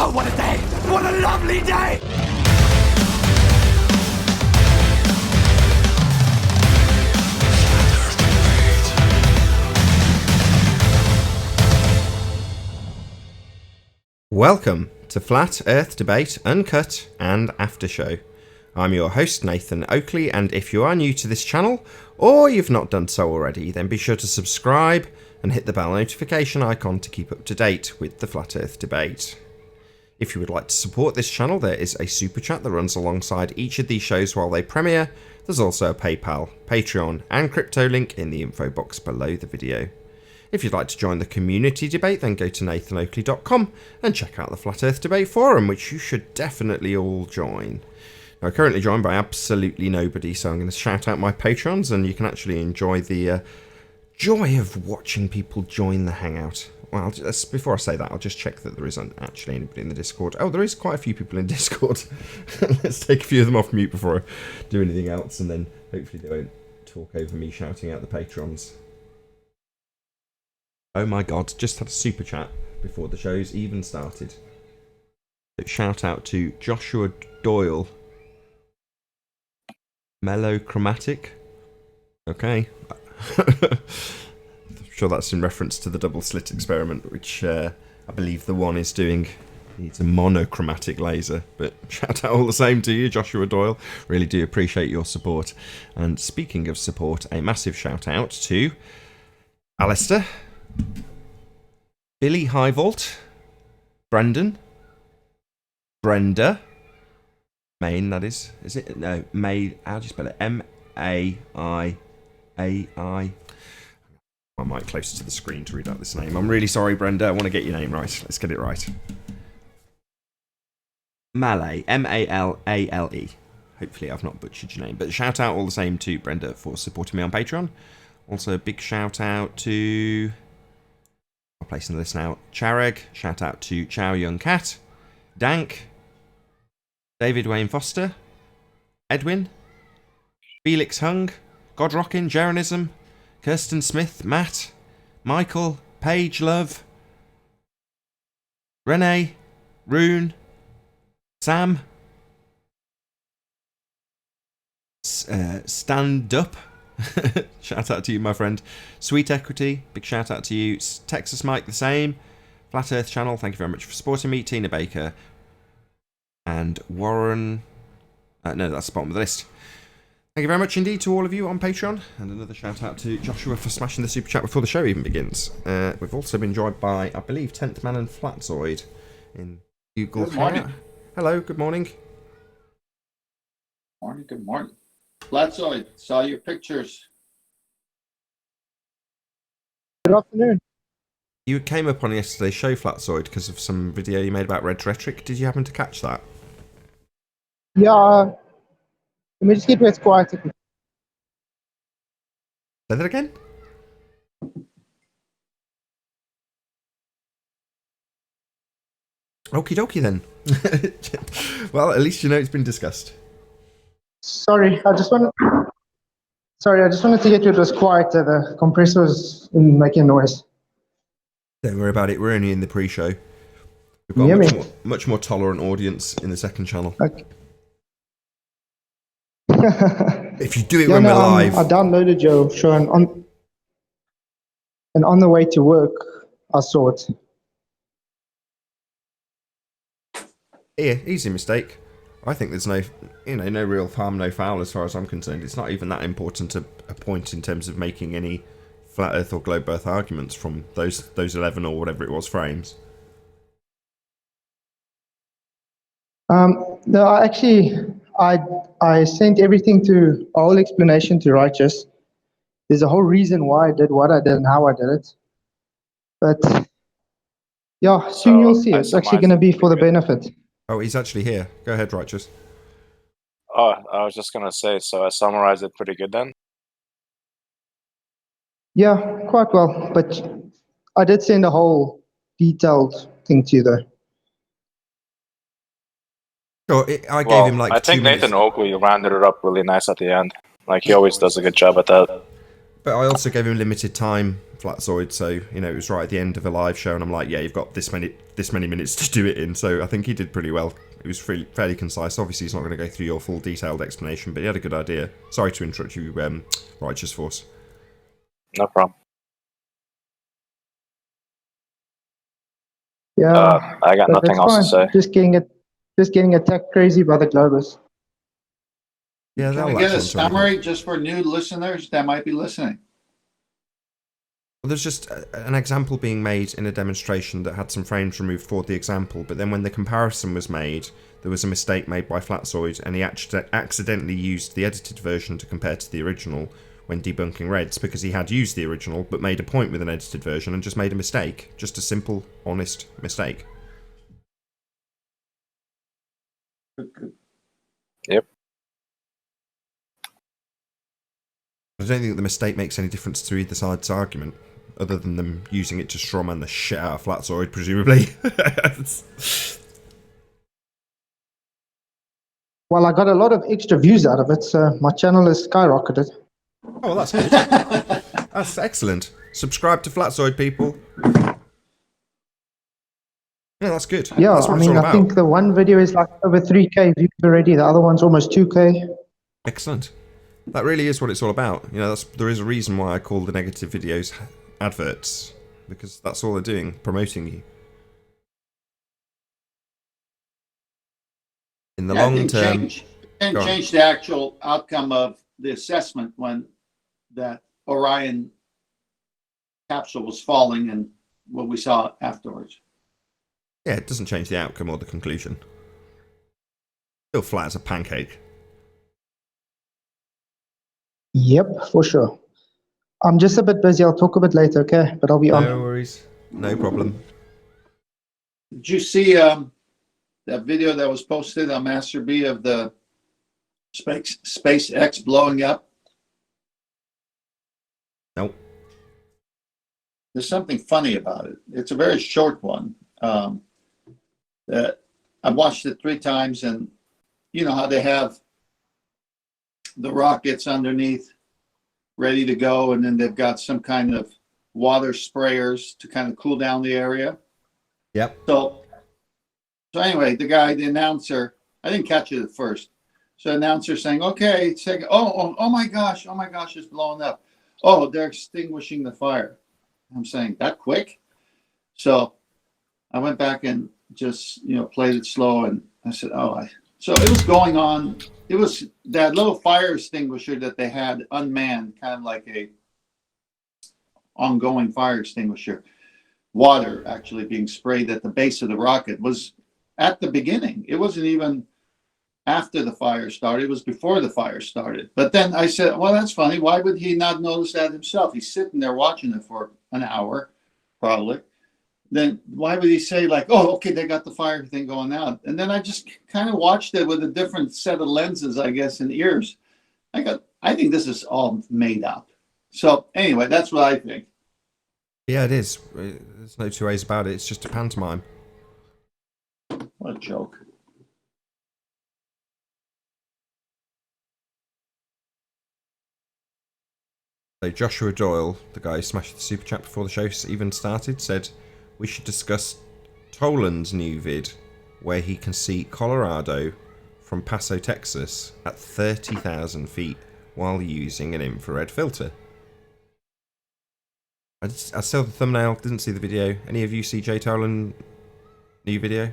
Oh, what a day! What a lovely day! Welcome to Flat Earth Debate, Uncut and After Show. I'm your host Nathan Oakley, and if you are new to this channel, or you've not done so already, then be sure to subscribe and hit the bell notification icon to keep up to date with the Flat Earth Debate. If you would like to support this channel, there is a super chat that runs alongside each of these shows while they premiere. There's also a PayPal, Patreon and crypto link in the info box below the video. If you'd like to join the community debate, then go to nathanoakley.com and check out the Flat Earth Debate forum, which you should definitely all join. Now, I'm currently joined by absolutely nobody, so I'm going to shout out my patrons, and you can actually enjoy the joy of watching people join the hangout. Well, before I say that, I'll just check that there isn't actually anybody in the Discord. Oh, there is quite a few people in Discord. Let's take a few of them off mute before I do anything else, and then hopefully they won't talk over me shouting out the patrons. Oh my god, just had a super chat before the show's even started. Shout out to Joshua Doyle. Melochromatic. Okay. I'm sure that's in reference to the double slit experiment, which I believe the one is doing. Needs a monochromatic laser, but shout out all the same to you, Joshua Doyle. Really do appreciate your support. And speaking of support, a massive shout out to Alistair, Billy Highvault, Brendan, Brenda, Main, that is it? No, May, how do you spell it? M-A-I-A-I. I'm mic closer to the screen to read out this name. I'm really sorry, Brenda. I want to get your name right. Let's get it right. Malay, M-A-L-A-L-E. Hopefully I've not butchered your name. But shout out all the same to Brenda for supporting me on Patreon. Also a big shout out to... I'm placing the list now. Chareg. Shout out to Chow Young Cat. Dank. David Wayne Foster, Edwin, Felix Hung, Godrockin, Jeranism, Kirsten Smith, Matt, Michael, Paige Love, Renee, Rune, Sam, Stand Up, shout out to you, my friend, Sweet Equity, big shout out to you, Texas Mike, the same, Flat Earth Channel, thank you very much for supporting me, Tina Baker, and Warren... no, that's the bottom of the list. Thank you very much indeed to all of you on Patreon. And another shout out to Joshua for smashing the super chat before the show even begins. We've also been joined by, I believe, 10th Man and Flatzoid in Google. Good morning. Hello, good morning. Good morning. Flatzoid, saw your pictures. Good afternoon. You came up on yesterday's show, Flatzoid, because of some video you made about Red Rhetoric. Did you happen to catch that? Yeah, let me just keep it quiet. Say that again? Okie dokie then. Well, at least you know it's been discussed. Sorry, I just wanted to get you just quiet. The compressor was making noise. Don't worry about it. We're only in the pre-show. We've got a much more tolerant audience in the second channel. Okay. If you do it when we're live. I downloaded your show and on the way to work, I saw it. Yeah, easy mistake. I think there's no real harm, no foul as far as I'm concerned. It's not even that important a point in terms of making any flat Earth or globe Earth arguments from those 11 or whatever it was frames. No, I sent everything to a whole explanation to Righteous. There's a whole reason why I did what I did and how I did it. But yeah, soon you'll see. It's actually going to be for the benefit. Oh, he's actually here. Go ahead, Righteous. Oh, I was just going to say, so I summarized it pretty good then? Yeah, quite well. But I did send a whole detailed thing to you, though. Sure, I gave him like I think 2 minutes. Nathan Oakley rounded it up really nice at the end. Like, he always does a good job at that. But I also gave him limited time, Flatzoid, so, you know, it was right at the end of a live show, and I'm like, yeah, you've got this many minutes to do it in, so I think he did pretty well. It was fairly concise. Obviously, he's not going to go through your full detailed explanation, but he had a good idea. Sorry to interrupt you, Righteous Force. No problem. Yeah, I got but nothing that's else to fine. say. Just getting attacked crazy by the Globus. Yeah, Can we get a summary just for new listeners that might be listening? Well, there's just an example being made in a demonstration that had some frames removed for the example, but then when the comparison was made, there was a mistake made by Flatzoid, and he accidentally used the edited version to compare to the original when debunking Reds, because he had used the original, but made a point with an edited version and just made a mistake. Just a simple, honest mistake. Yep. I don't think the mistake makes any difference to either side's argument, other than them using it to strawman the shit out of Flatzoid, presumably. Well, I got a lot of extra views out of it, so my channel has skyrocketed. Oh, well, that's good. That's excellent. Subscribe to Flatzoid, people. Yeah, that's good. Yeah, That's what I it's mean, all I about. think the one video is like over 3K views already. The other one's almost 2K. Excellent. That really is what it's all about. You know, there is a reason why I call the negative videos adverts, because that's all they're doing, promoting you. In the long term, Change the actual outcome of the assessment when that Orion capsule was falling and what we saw afterwards. yeah, it doesn't change the outcome or the conclusion. Still flat as a pancake. Yep, for sure. I'm just a bit busy. I'll talk a bit later, okay? But I'll be on. No worries. No problem. Did you see that video that was posted on Master B of the SpaceX blowing up? Nope. There's something funny about it. It's a very short one. That I watched it 3 times, and you know how they have the rockets underneath ready to go, and then they've got some kind of water sprayers to kind of cool down the area. Yep. So anyway, the announcer, I didn't catch it at first. So the announcer saying, okay, oh my gosh, it's blowing up. Oh, they're extinguishing the fire. I'm saying, that quick? So I went back and just, played it slow, and I said, so it was going on. It was that little fire extinguisher that they had unmanned, kind of like a ongoing fire extinguisher. Water actually being sprayed at the base of the rocket was at the beginning. It wasn't even after the fire started. It was before the fire started. But then I said, well, that's funny. Why would he not notice that himself? He's sitting there watching it for an hour, probably. Then why would he say like, oh, okay, they got the fire thing going out? And then I just kind of watched it with a different set of lenses, I guess, and ears. I think this is all made up. So anyway, that's what I think. Yeah, it is. There's no two ways about it. It's just a pantomime. What a joke. So Joshua Doyle, the guy who smashed the super chat before the show even started, said we should discuss Toland's new vid where he can see Colorado from Paso, Texas at 30,000 feet while using an infrared filter. I saw the thumbnail, didn't see the video. Any of you see Jay Toland new video?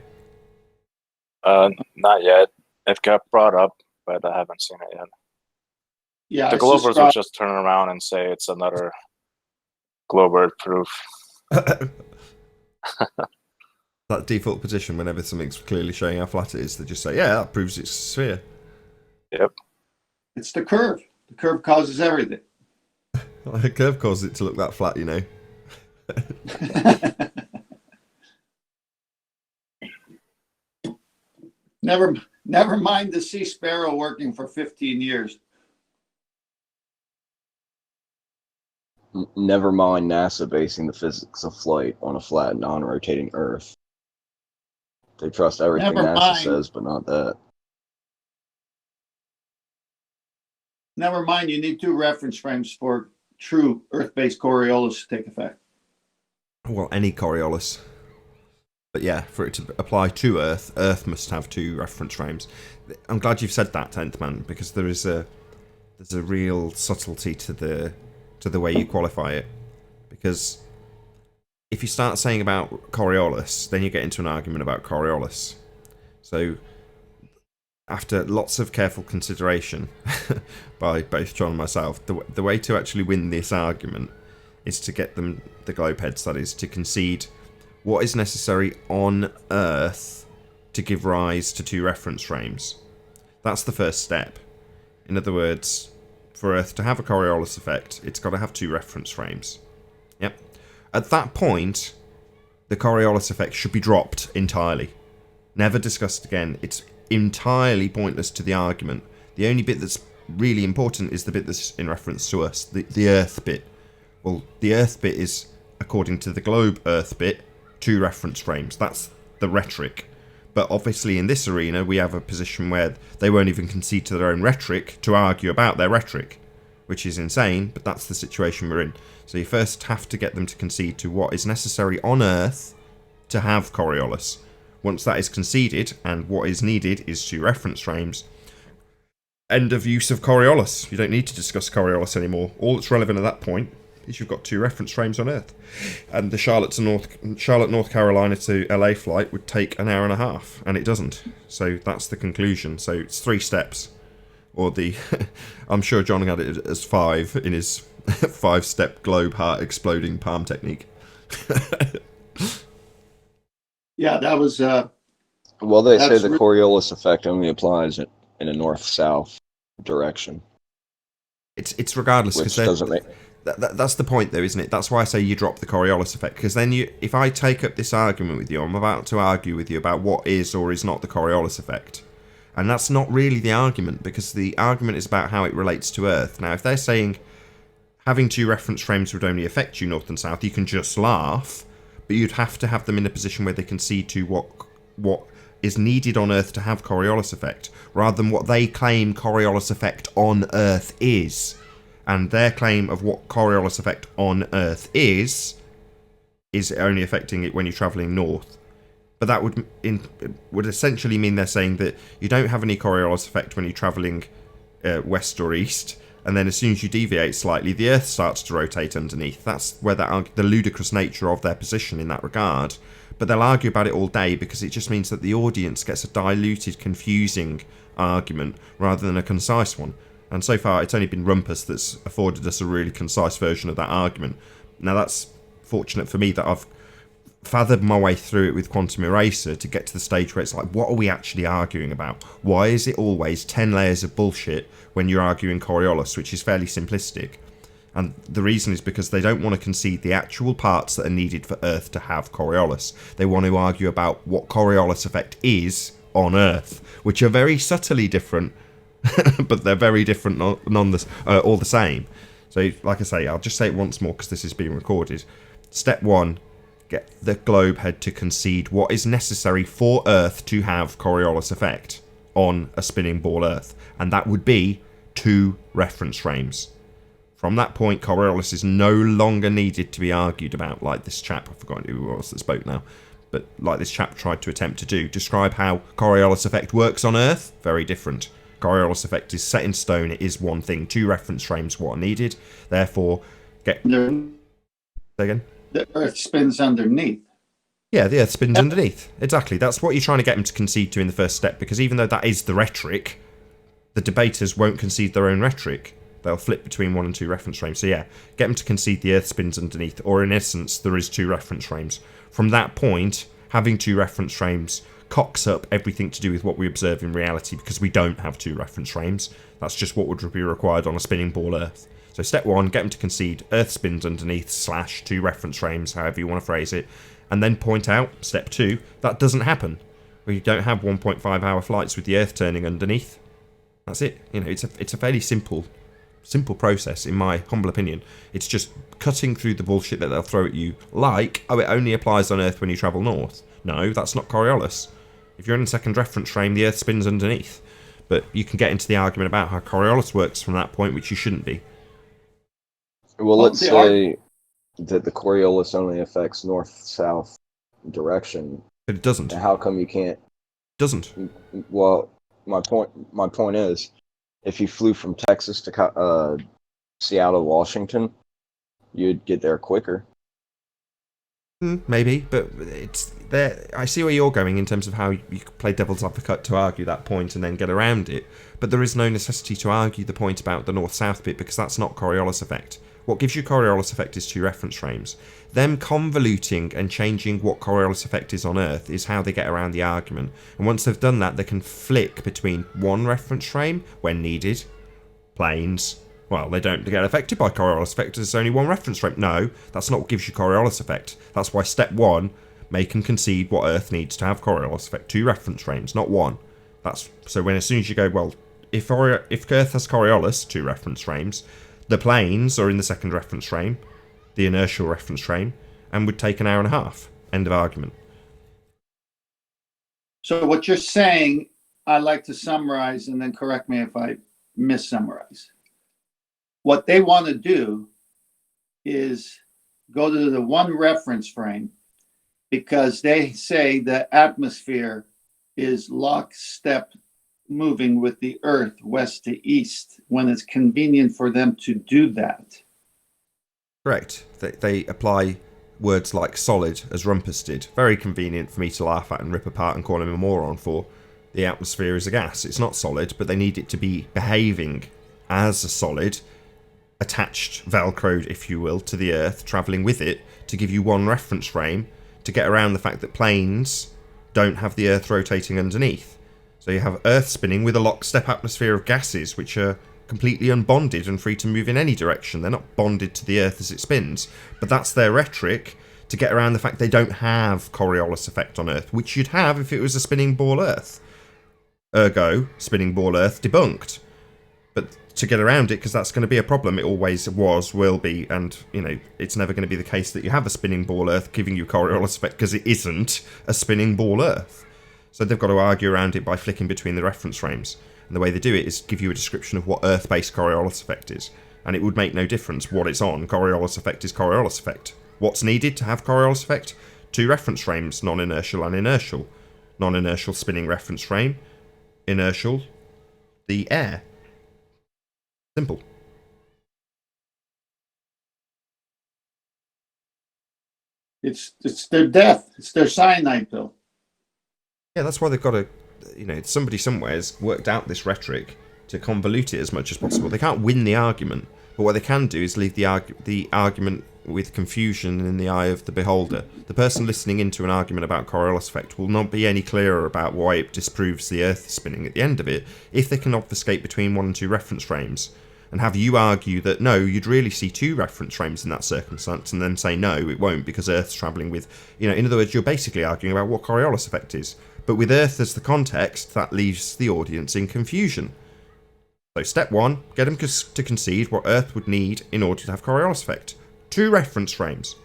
Not yet. It got brought up, but I haven't seen it yet. Yeah, the Globers will just turn around and say it's another Glober proof. That default position whenever something's clearly showing how flat it is, they just say, yeah, that proves it's a sphere. Yep. It's the curve. The curve causes everything. The curve causes it to look that flat, you know. Never mind the Sea Sparrow working for 15 years. Never mind NASA basing the physics of flight on a flat, non-rotating Earth. They trust everything NASA says, but not that. Never mind, you need 2 reference frames for true Earth-based Coriolis take effect. Well, any Coriolis. But yeah, for it to apply to Earth, Earth must have 2 reference frames. I'm glad you've said that, 10th Man, because there's a real subtlety to the way you qualify it. Because if you start saying about Coriolis, then you get into an argument about Coriolis. So after lots of careful consideration by both John and myself, the way to actually win this argument is to get them, the globeheads that is, to concede what is necessary on Earth to give rise to 2 reference frames. That's the first step. In other words, for Earth to have a Coriolis effect, it's got to have 2 reference frames. Yep. At that point, the Coriolis effect should be dropped entirely. Never discussed again. It's entirely pointless to the argument. The only bit that's really important is the bit that's in reference to us, the Earth bit. Well, the Earth bit is, according to the globe Earth bit, 2 reference frames. That's the rhetoric. But obviously in this arena, we have a position where they won't even concede to their own rhetoric to argue about their rhetoric, which is insane, but that's the situation we're in. So you first have to get them to concede to what is necessary on Earth to have Coriolis. Once that is conceded, and what is needed is 2 reference frames, end of use of Coriolis. You don't need to discuss Coriolis anymore. All that's relevant at that point is you've got 2 reference frames on Earth. And the Charlotte, North Carolina to LA flight would take an hour and a half, and it doesn't. So that's the conclusion. So it's 3 steps. Or I'm sure John had it as 5 in his 5-step globe heart exploding palm technique. Yeah, that was... well, they say the Coriolis effect only applies in a north-south direction. It's regardless, because doesn't make... That's the point, though, isn't it? That's why I say you drop the Coriolis effect, because then if I take up this argument with you, I'm about to argue with you about what is or is not the Coriolis effect. And that's not really the argument, because the argument is about how it relates to Earth. Now, if they're saying having 2 reference frames would only affect you north and south, you can just laugh, but you'd have to have them in a position where they concede to what is needed on Earth to have Coriolis effect, rather than what they claim Coriolis effect on Earth is. And their claim of what Coriolis effect on Earth is only affecting it when you're travelling north. But that would essentially mean they're saying that you don't have any Coriolis effect when you're travelling west or east, and then as soon as you deviate slightly, the Earth starts to rotate underneath. That's where the ludicrous nature of their position in that regard. But they'll argue about it all day, because it just means that the audience gets a diluted, confusing argument rather than a concise one. And so far, it's only been Rumpus that's afforded us a really concise version of that argument. Now, that's fortunate for me that I've fathomed my way through it with Quantum Eraser to get to the stage where it's like, what are we actually arguing about? Why is it always 10 layers of bullshit when you're arguing Coriolis, which is fairly simplistic? And the reason is because they don't want to concede the actual parts that are needed for Earth to have Coriolis. They want to argue about what Coriolis effect is on Earth, which are very subtly different, but they're very different all the same. So, like I say, I'll just say it once more because this is being recorded. Step 1, get the globe head to concede what is necessary for Earth to have Coriolis effect on a spinning ball Earth, and that would be 2 reference frames. From that point, Coriolis is no longer needed to be argued about, like this chap, I've forgotten who it was that spoke now, but like this chap tried to attempt to do. Describe how Coriolis effect works on Earth, very different. Coriolis effect is set in stone, it is one thing. 2 reference frames what are needed, therefore say again? The Earth spins underneath. Yeah, the Earth spins underneath. Exactly. That's what you're trying to get them to concede to in the first step, because even though that is the rhetoric, the debaters won't concede their own rhetoric. They'll flip between 1 and 2 reference frames. So yeah, get them to concede the Earth spins underneath, or in essence, there is 2 reference frames. From that point, having 2 reference frames cocks up everything to do with what we observe in reality, because we don't have 2 reference frames. That's just what would be required on a spinning ball Earth. So step 1, get them to concede Earth spins underneath / 2 reference frames, however you want to phrase it, and then point out, step 2, that doesn't happen. We don't have 1.5 hour flights with the Earth turning underneath. That's it. You know, it's a fairly simple process, in my humble opinion. It's just cutting through the bullshit that they'll throw at you, like, oh, it only applies on Earth when you travel north. No, that's not Coriolis. If you're in a second reference frame, the Earth spins underneath. But you can get into the argument about how Coriolis works from that point, which you shouldn't be. Well, Well, let's say that the Coriolis only affects north-south direction. But it doesn't. How come you can't? Doesn't. Well, my point is, if you flew from Texas to Seattle, Washington, you'd get there quicker. Maybe, but it's there. I see where you're going in terms of how you play devil's advocate to argue that point and then get around it. But there is no necessity to argue the point about the north-south bit because that's not Coriolis effect. What gives you Coriolis effect is 2 reference frames. Them convoluting and changing what Coriolis effect is on Earth is how they get around the argument. And once they've done that, they can flick between 1 reference frame when needed. Planes. Well, they don't get affected by Coriolis effect. There's only 1 reference frame. No, that's not what gives you Coriolis effect. That's why step 1, make and concede what Earth needs to have Coriolis effect. 2 reference frames, not 1. That's so as soon as you go, well, if Earth has Coriolis, 2 reference frames, the planes are in the 2nd reference frame, the inertial reference frame, and would take an hour and a half. End of argument. So what you're saying, I'd like to summarize and then correct me if I mis-summarize. What they want to do is go to the 1 reference frame because they say the atmosphere is lockstep moving with the Earth west to east when it's convenient for them to do that. Correct. They apply words like solid as Rumpus did. Very convenient for me to laugh at and rip apart and call him a moron for. The atmosphere is a gas. It's not solid, but they need it to be behaving as a solid, attached, velcroed, if you will, to the Earth, travelling with it, to give you 1 reference frame to get around the fact that planes don't have the Earth rotating underneath. So you have Earth spinning with a lockstep atmosphere of gases, which are completely unbonded and free to move in any direction. They're not bonded to the Earth as it spins, but that's their rhetoric to get around the fact they don't have Coriolis effect on Earth, which you'd have if it was a spinning ball Earth. Ergo, spinning ball Earth debunked. But to get around it, because that's going to be a problem, it always was, will be, and, it's never going to be the case that you have a spinning ball Earth giving you Coriolis effect, because it isn't a spinning ball Earth. So they've got to argue around it by flicking between the reference frames. And the way they do it is give you a description of what Earth-based Coriolis effect is. And it would make no difference what it's on. Coriolis effect is Coriolis effect. What's needed to have Coriolis effect? 2 reference frames, non-inertial and inertial. Non-inertial spinning reference frame. Inertial, the air. Simple. It's their death. It's their cyanide pill. Yeah, that's why they've got to, somebody somewhere has worked out this rhetoric to convolute it as much as possible. They can't win the argument, but what they can do is leave the argument with confusion in the eye of the beholder. The person listening into an argument about Coriolis effect will not be any clearer about why it disproves the Earth spinning at the end of it if they can obfuscate between 1 and 2 reference frames and have you argue that no, you'd really see 2 reference frames in that circumstance, and then say no, it won't because Earth's travelling with, in other words, you're basically arguing about what Coriolis effect is. But with Earth as the context, that leaves the audience in confusion. So step 1, get them to concede what Earth would need in order to have Coriolis effect. 2 reference frames.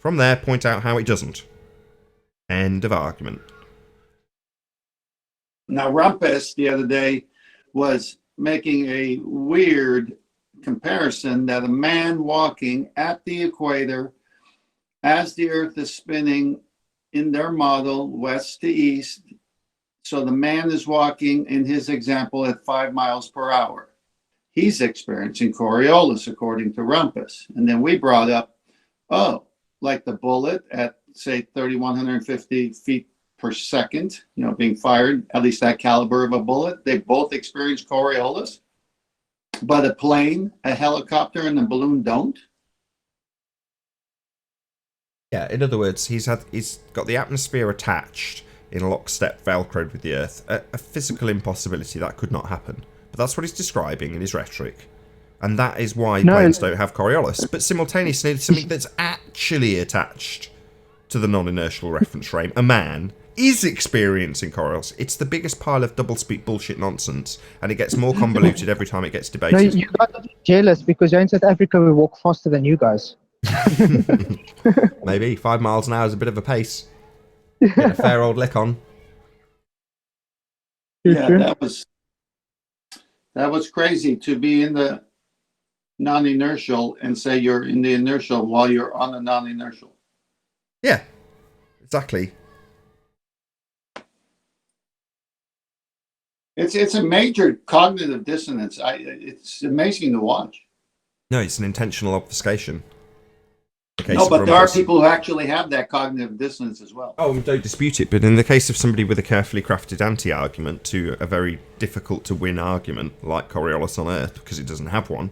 From there, point out how it doesn't. End of argument. Now, Rumpus the other day was making a weird comparison that a man walking at the equator as the Earth is spinning in their model west to east. So the man is walking, in his example, at 5 miles per hour. He's experiencing Coriolis, according to Rumpus. And then we brought up, like the bullet at, say, 3,150 feet per second, being fired, at least that caliber of a bullet. They both experience Coriolis. But a plane, a helicopter, and a balloon don't. Yeah, in other words, he's got the atmosphere attached in lockstep, velcroed with the Earth. A physical impossibility, that could not happen. But that's what he's describing in his rhetoric. And that is why planes don't have Coriolis. But simultaneously, something that's actually attached to the non-inertial reference frame, a man, is experiencing Coriolis. It's the biggest pile of double-speak bullshit nonsense, and it gets more convoluted every time it gets debated. No, you guys are jealous because you're in South Africa, we walk faster than you guys. Maybe 5 miles an hour is a bit of a pace. Get a fair old lick on. Yeah, that was crazy to be in the non-inertial and say you're in the inertial while you're on a non-inertial. Yeah, exactly. It's a major cognitive dissonance. It's amazing to watch. No, it's an intentional obfuscation. No, but there are people who actually have that cognitive dissonance as well. Oh, don't dispute it, but in the case of somebody with a carefully crafted anti-argument to a very difficult to win argument, like Coriolis on Earth, because it doesn't have one,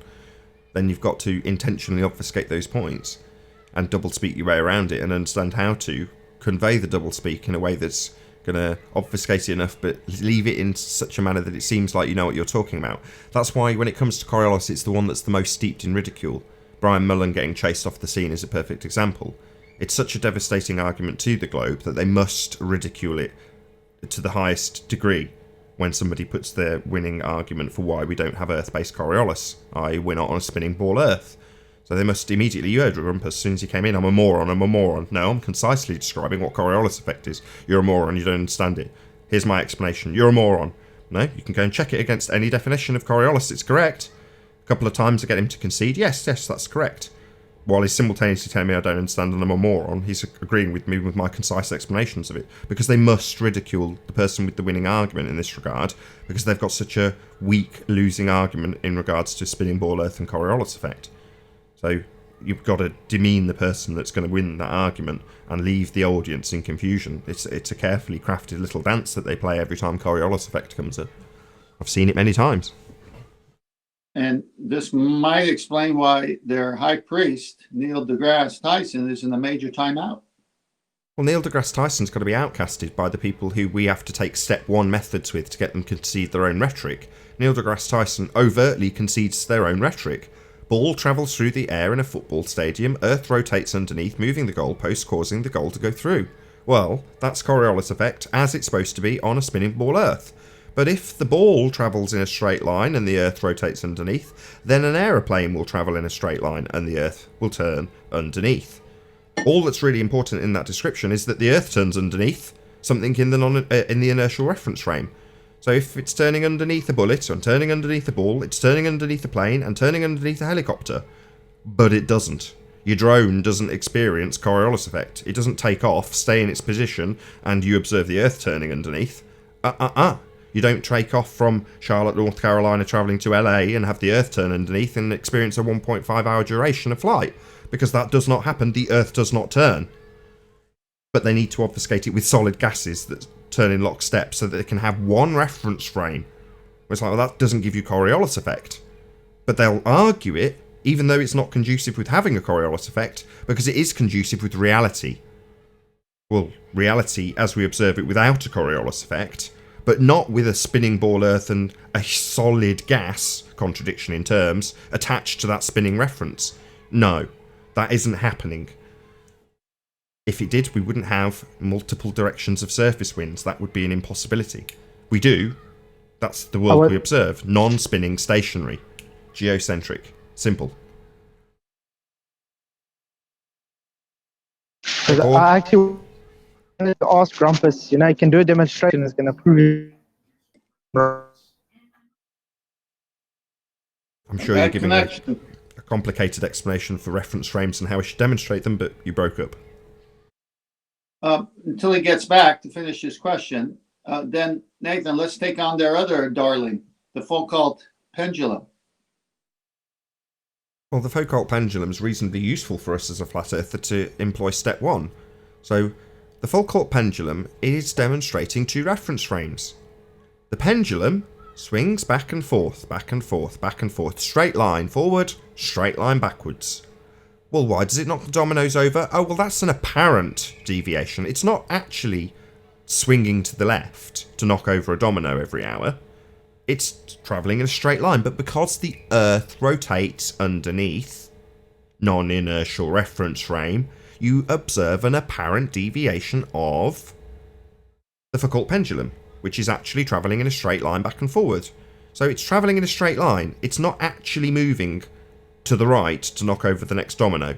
then you've got to intentionally obfuscate those points and double-speak your way around it and understand how to convey the double-speak in a way that's going to obfuscate it enough but leave it in such a manner that it seems like you know what you're talking about. That's why when it comes to Coriolis, it's the one that's the most steeped in ridicule. Brian Mullen getting chased off the scene is a perfect example. It's such a devastating argument to the globe that they must ridicule it to the highest degree when somebody puts their winning argument for why we don't have Earth-based Coriolis, i.e. we're not on a spinning ball Earth. So they must immediately, you heard Rumpus as soon as he came in, I'm a moron. No, I'm concisely describing what Coriolis effect is. You're a moron, you don't understand it. Here's my explanation. You're a moron. No, you can go and check it against any definition of Coriolis, it's correct. A couple of times I get him to concede, yes, that's correct. While he's simultaneously telling me I don't understand and I'm a moron, he's agreeing with me with my concise explanations of it. Because they must ridicule the person with the winning argument in this regard, because they've got such a weak losing argument in regards to spinning ball Earth and Coriolis effect. So you've got to demean the person that's going to win that argument and leave the audience in confusion. It's a carefully crafted little dance that they play every time Coriolis effect comes up. I've seen it many times. And this might explain why their high priest, Neil deGrasse Tyson, is in a major timeout. Well, Neil deGrasse Tyson's got to be outcasted by the people who we have to take step one methods with to get them to concede their own rhetoric. Neil deGrasse Tyson overtly concedes their own rhetoric. Ball travels through the air in a football stadium, Earth rotates underneath, moving the goalpost, causing the goal to go through. Well, that's Coriolis effect, as it's supposed to be on a spinning ball Earth. But if the ball travels in a straight line and the Earth rotates underneath, then an aeroplane will travel in a straight line and the Earth will turn underneath. All that's really important in that description is that the Earth turns underneath something in the inertial reference frame. So if it's turning underneath a bullet and turning underneath a ball, it's turning underneath a plane and turning underneath a helicopter. But it doesn't. Your drone doesn't experience Coriolis effect. It doesn't take off, stay in its position, and you observe the Earth turning underneath. You don't take off from Charlotte, North Carolina, travelling to LA and have the Earth turn underneath and experience a 1.5 hour duration of flight. Because that does not happen. The Earth does not turn. But they need to obfuscate it with solid gases that turn in lockstep so that they can have one reference frame. It's like, well, that doesn't give you Coriolis effect. But they'll argue it, even though it's not conducive with having a Coriolis effect, because it is conducive with reality. Well, reality as we observe it without a Coriolis effect, but not with a spinning ball Earth and a solid gas, contradiction in terms, attached to that spinning reference. No, that isn't happening. If it did, we wouldn't have multiple directions of surface winds. That would be an impossibility. We do. That's the world we observe. Non-spinning, stationary. Geocentric. Simple. I actually wanted to ask Grumpus, you can do a demonstration that's going to prove it. I'm sure you're giving a complicated explanation for reference frames and how we should demonstrate them, but you broke up. Until he gets back to finish his question, then Nathan, let's take on their other darling, the Foucault pendulum. Well, the Foucault pendulum is reasonably useful for us as a flat earther to employ step one. So, the Foucault pendulum is demonstrating two reference frames. The pendulum swings back and forth, back and forth, back and forth, straight line forward, straight line backwards. Well, why does it knock the dominoes over? Oh, well, that's an apparent deviation. It's not actually swinging to the left to knock over a domino every hour. It's travelling in a straight line, but because the Earth rotates underneath, non-inertial reference frame, you observe an apparent deviation of the Foucault pendulum, which is actually travelling in a straight line back and forward. So it's travelling in a straight line. It's not actually moving to the right to knock over the next domino.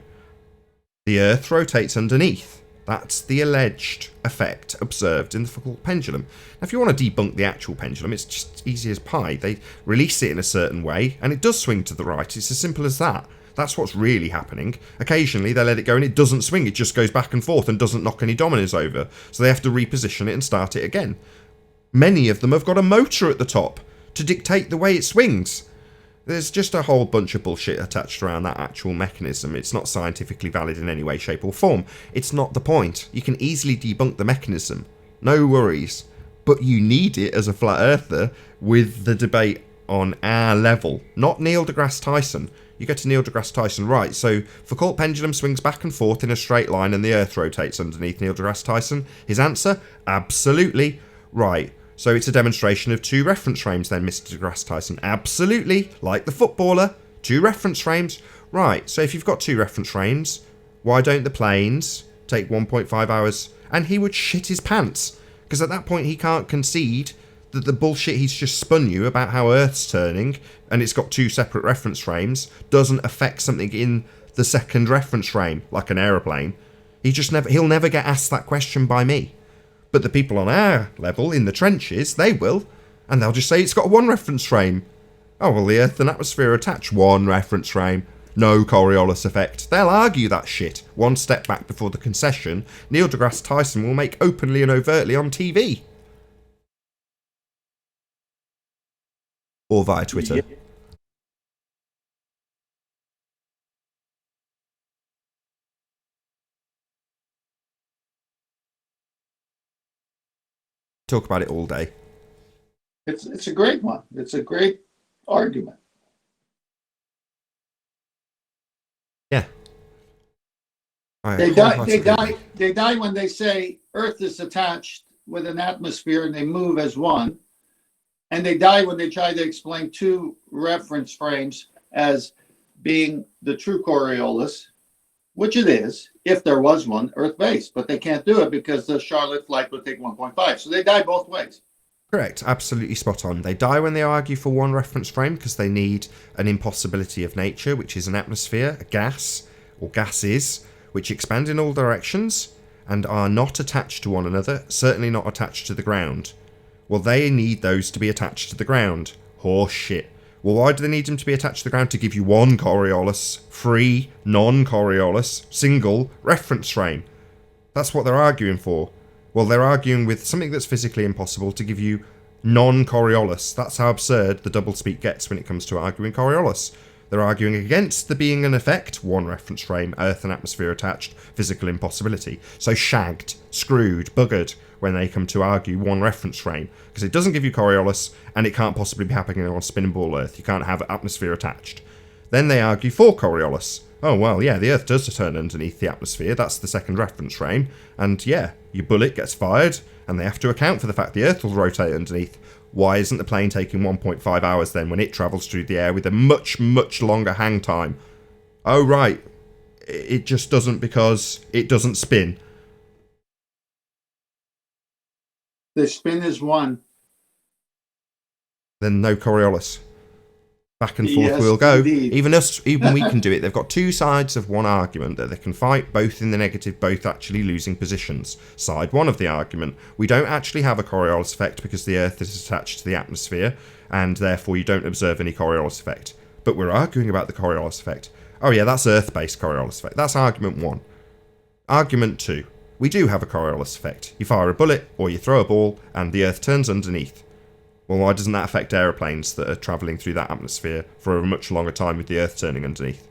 The Earth rotates underneath, That's the alleged effect observed in the Foucault pendulum. Now, if you want to debunk the actual pendulum, it's just easy as pie. They release it in a certain way, and it does swing to the right. It's as simple as that. That's what's really happening. Occasionally, they let it go and it doesn't swing. It just goes back and forth and doesn't knock any dominoes over. So they have to reposition it and start it again. Many of them have got a motor at the top to dictate the way it swings. There's just a whole bunch of bullshit attached around that actual mechanism. It's not scientifically valid in any way, shape or form. It's not the point. You can easily debunk the mechanism. No worries. But you need it as a flat earther with the debate on our level. Not Neil deGrasse Tyson. You get to Neil deGrasse Tyson, right, so Foucault pendulum swings back and forth in a straight line and the Earth rotates underneath Neil deGrasse Tyson. His answer? Absolutely. Right, so it's a demonstration of two reference frames then, Mr. deGrasse Tyson. Absolutely, like the footballer, two reference frames. Right, so if you've got two reference frames, why don't the planes take 1.5 hours? And he would shit his pants, because at that point he can't concede that the bullshit he's just spun you about how Earth's turning and it's got two separate reference frames doesn't affect something in the second reference frame, like an aeroplane. He'll never get asked that question by me. But the people on our level, in the trenches, they will, and they'll just say it's got one reference frame. Oh, well, the Earth and atmosphere attach one reference frame. No Coriolis effect. They'll argue that shit. One step back before the concession, Neil deGrasse Tyson will make openly and overtly on TV. Or via Twitter. Yeah. Talk about it all day. It's a great one. It's a great argument. Yeah. They die when they say Earth is attached with an atmosphere and they move as one. And they die when they try to explain two reference frames as being the true Coriolis, which it is, if there was one, Earth-based. But they can't do it because the Charlotte flight would take 1.5. So they die both ways. Correct, absolutely spot on. They die when they argue for one reference frame because they need an impossibility of nature, which is an atmosphere, a gas, or gases, which expand in all directions and are not attached to one another, certainly not attached to the ground. Well, they need those to be attached to the ground. Horse shit. Well, why do they need them to be attached to the ground? To give you one Coriolis, free, non-Coriolis, single reference frame. That's what they're arguing for. Well, they're arguing with something that's physically impossible to give you non-Coriolis. That's how absurd the doublespeak gets when it comes to arguing Coriolis. They're arguing against there being an effect, one reference frame, Earth and atmosphere attached, physical impossibility. So shagged, screwed, buggered when they come to argue one reference frame, because it doesn't give you Coriolis and it can't possibly be happening on spinning ball Earth. You can't have atmosphere attached. Then they argue for Coriolis. Oh, well, yeah, the Earth does turn underneath the atmosphere. That's the second reference frame. And yeah, your bullet gets fired and they have to account for the fact the Earth will rotate underneath. Why isn't the plane taking 1.5 hours then when it travels through the air with a much, much longer hang time? Oh, right. It just doesn't because it doesn't spin. The spin is one. Then no Coriolis. Back and forth Yes, we'll go. indeed. Even we can do it. They've got two sides of one argument that they can fight, both in the negative, both actually losing positions. Side one of the argument, we don't actually have a Coriolis effect because the Earth is attached to the atmosphere, and therefore you don't observe any Coriolis effect. But we're arguing about the Coriolis effect. Oh yeah, that's Earth-based Coriolis effect. That's argument one. Argument two, we do have a Coriolis effect. You fire a bullet, or you throw a ball, and the Earth turns underneath. Well, why doesn't that affect aeroplanes that are travelling through that atmosphere for a much longer time with the Earth turning underneath?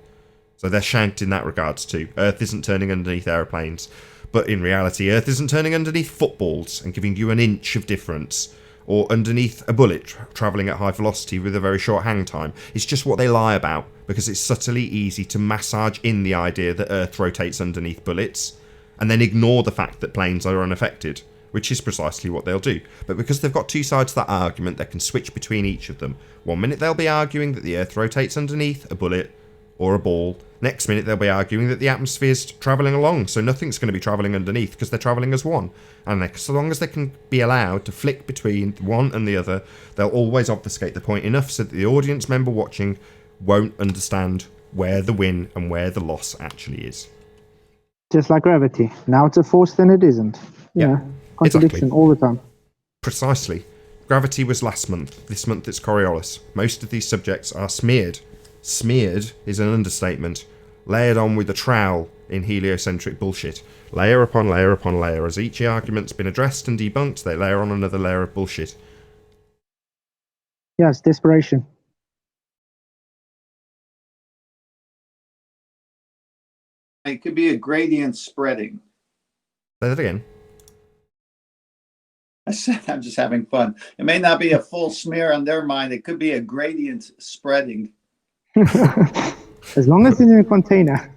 So they're shanked in that regards too. Earth isn't turning underneath aeroplanes, but in reality, Earth isn't turning underneath footballs and giving you an inch of difference, or underneath a bullet travelling at high velocity with a very short hang time. It's just what they lie about, because it's subtly easy to massage in the idea that Earth rotates underneath bullets, and then ignore the fact that planes are unaffected, which is precisely what they'll do. But because they've got two sides to that argument, they can switch between each of them. 1 minute they'll be arguing that the Earth rotates underneath a bullet or a ball. Next minute they'll be arguing that the atmosphere's travelling along, so nothing's going to be travelling underneath because they're travelling as one. And so long as they can be allowed to flick between one and the other, they'll always obfuscate the point enough so that the audience member watching won't understand where the win and where the loss actually is. Just like gravity. Now it's a force, then it isn't. Yeah, Contradiction exactly. all the time. Precisely. Gravity was last month. This month it's Coriolis. Most of these subjects are smeared. Smeared is an understatement. Layered on with a trowel in heliocentric bullshit. Layer upon layer upon layer. As each argument's been addressed and debunked, they layer on another layer of bullshit. Yeah, it's desperation. It could be a gradient spreading. Say that again. I said I'm just having fun. It may not be a full smear on their mind. It could be a gradient spreading. As long as it's in a container.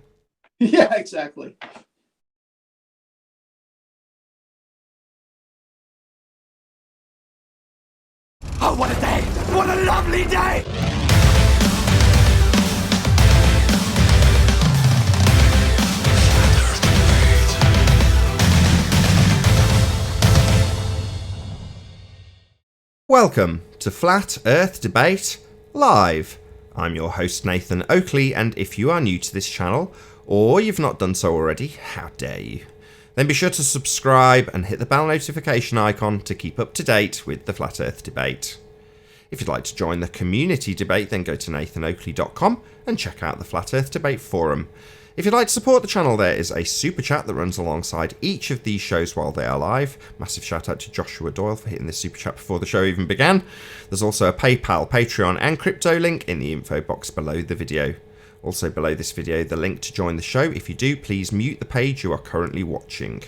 Yeah, exactly. Oh, what a day! What a lovely day! Welcome to Flat Earth Debate Live. I'm your host Nathan Oakley, and if you are new to this channel, or you've not done so already, how dare you, then be sure to subscribe and hit the bell notification icon to keep up to date with the Flat Earth Debate. If you'd like to join the community debate, then go to nathanoakley.com and check out the Flat Earth Debate forum. If you'd like to support the channel, there is a super chat that runs alongside each of these shows while they are live. Massive shout out to Joshua Doyle for hitting this super chat before the show even began. There's also a PayPal, Patreon and crypto link in the info box below the video. Also below this video, the link to join the show. If you do, please mute the page you are currently watching.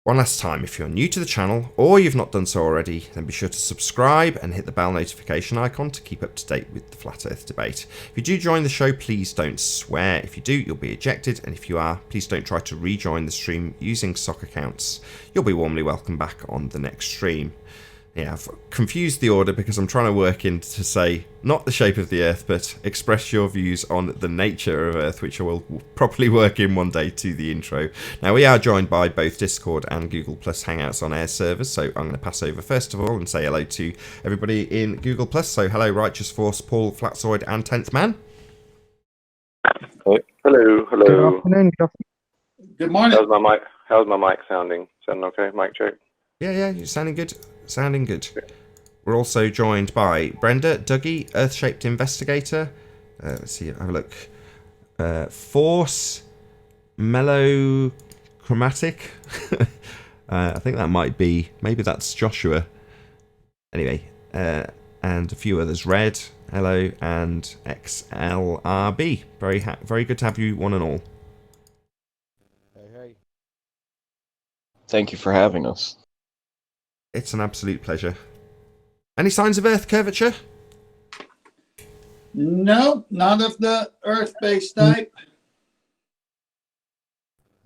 One last time, if you're new to the channel, or you've not done so already, then be sure to subscribe and hit the bell notification icon to keep up to date with the Flat Earth Debate. If you do join the show, please don't swear. If you do, you'll be ejected, and if you are, please don't try to rejoin the stream using sock accounts. You'll be warmly welcome back on the next stream. Yeah, I've confused the order because I'm trying to work in to say not the shape of the Earth, but express your views on the nature of Earth, which I will properly work in one day to the intro. Now, we are joined by both Discord and Google Plus Hangouts on air servers, so I'm going to pass over first of all and say hello to everybody in Google Plus. So, hello, Righteous Force, Paul, Flatzoid, and 10th Man. Hello, Good hello. afternoon. Good morning. How's my mic sounding? Sounding okay? Mic check. Yeah, you're sounding good. Sounding good. We're also joined by Brenda, Dougie, Earth-Shaped Investigator. Let's see, have a look. Force, Melochromatic. I think that might be, maybe that's Joshua. Anyway, and a few others. Red, hello, and XLRB. Very good to have you one and all. Hey. Thank you for having us. It's an absolute pleasure. Any signs of Earth curvature? No, not of the Earth-based type.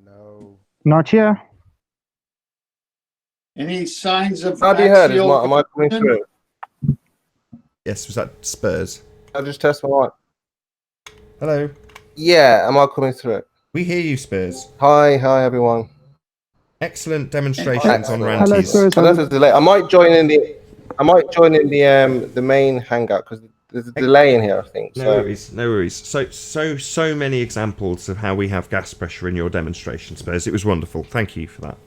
No. Not here. Any signs of How do you heard? axial Am I coming through? Yes, was that Spurs? I'll just test my mic. Hello. Yeah, am I coming through? We hear you, Spurs. Hi everyone. Excellent demonstrations on Hello, Ranties. Spurs. I don't know if there's a delay. I might join in the main hangout because there's a delay in here, I think. No worries. So many examples of how we have gas pressure in your demonstration, Spurs. It was wonderful. Thank you for that.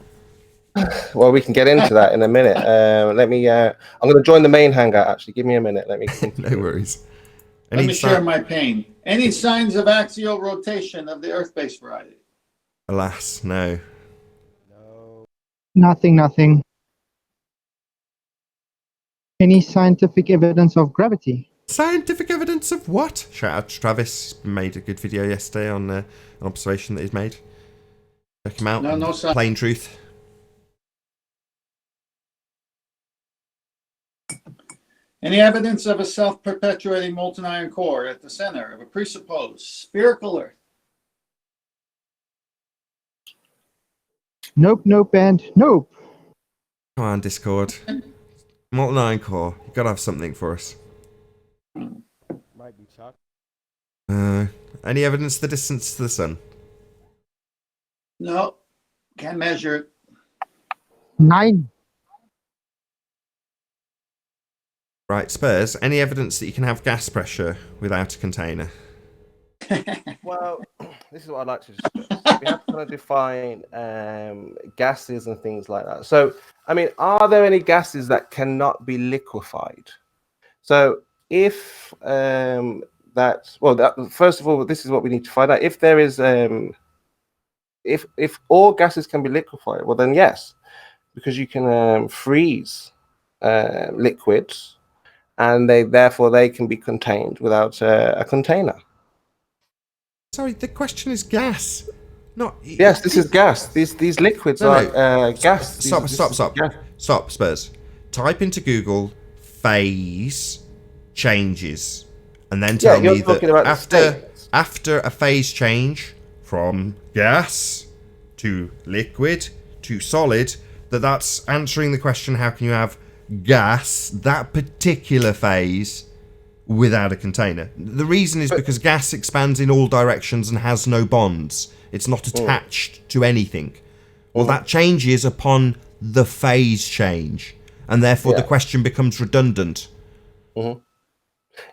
Well, we can get into that in a minute. I'm going to join the main hangout. Actually, give me a minute. Let me. No worries. Let me share my pain. Any signs of axial rotation of the Earth-based variety? Alas, no. Nothing. Any scientific evidence of gravity? Scientific evidence of what? Shout out to Travis. He made a good video yesterday on an observation that he's made. Check him out. No sign. Plain truth. Any evidence of a self-perpetuating molten iron core at the center of a presupposed spherical Earth? Nope, and nope. Come on, Discord. Molten iron core. You've got to have something for us. Might be Chuck. Any evidence of the distance to the sun? No, can't measure it. 9. Right, Spurs. Any evidence that you can have gas pressure without a container? Well, this is what I'd like to discuss. We have to kind of define gases and things like that. So, I mean, are there any gases that cannot be liquefied? So, if first of all, this is what we need to find out. If there is, if all gases can be liquefied, well, then yes, because you can freeze liquids, and therefore they can be contained without a container. Sorry, the question is gas. Not. Yes, this is gas. These liquids are gas. Stop, Spurs. Type into Google phase changes, and then tell me that after a phase change from gas to liquid to solid, that's answering the question: how can you have gas, that particular phase, without a container? The reason is because gas expands in all directions and has no bonds. It's not attached to anything. Well, that changes upon the phase change, and therefore the question becomes redundant.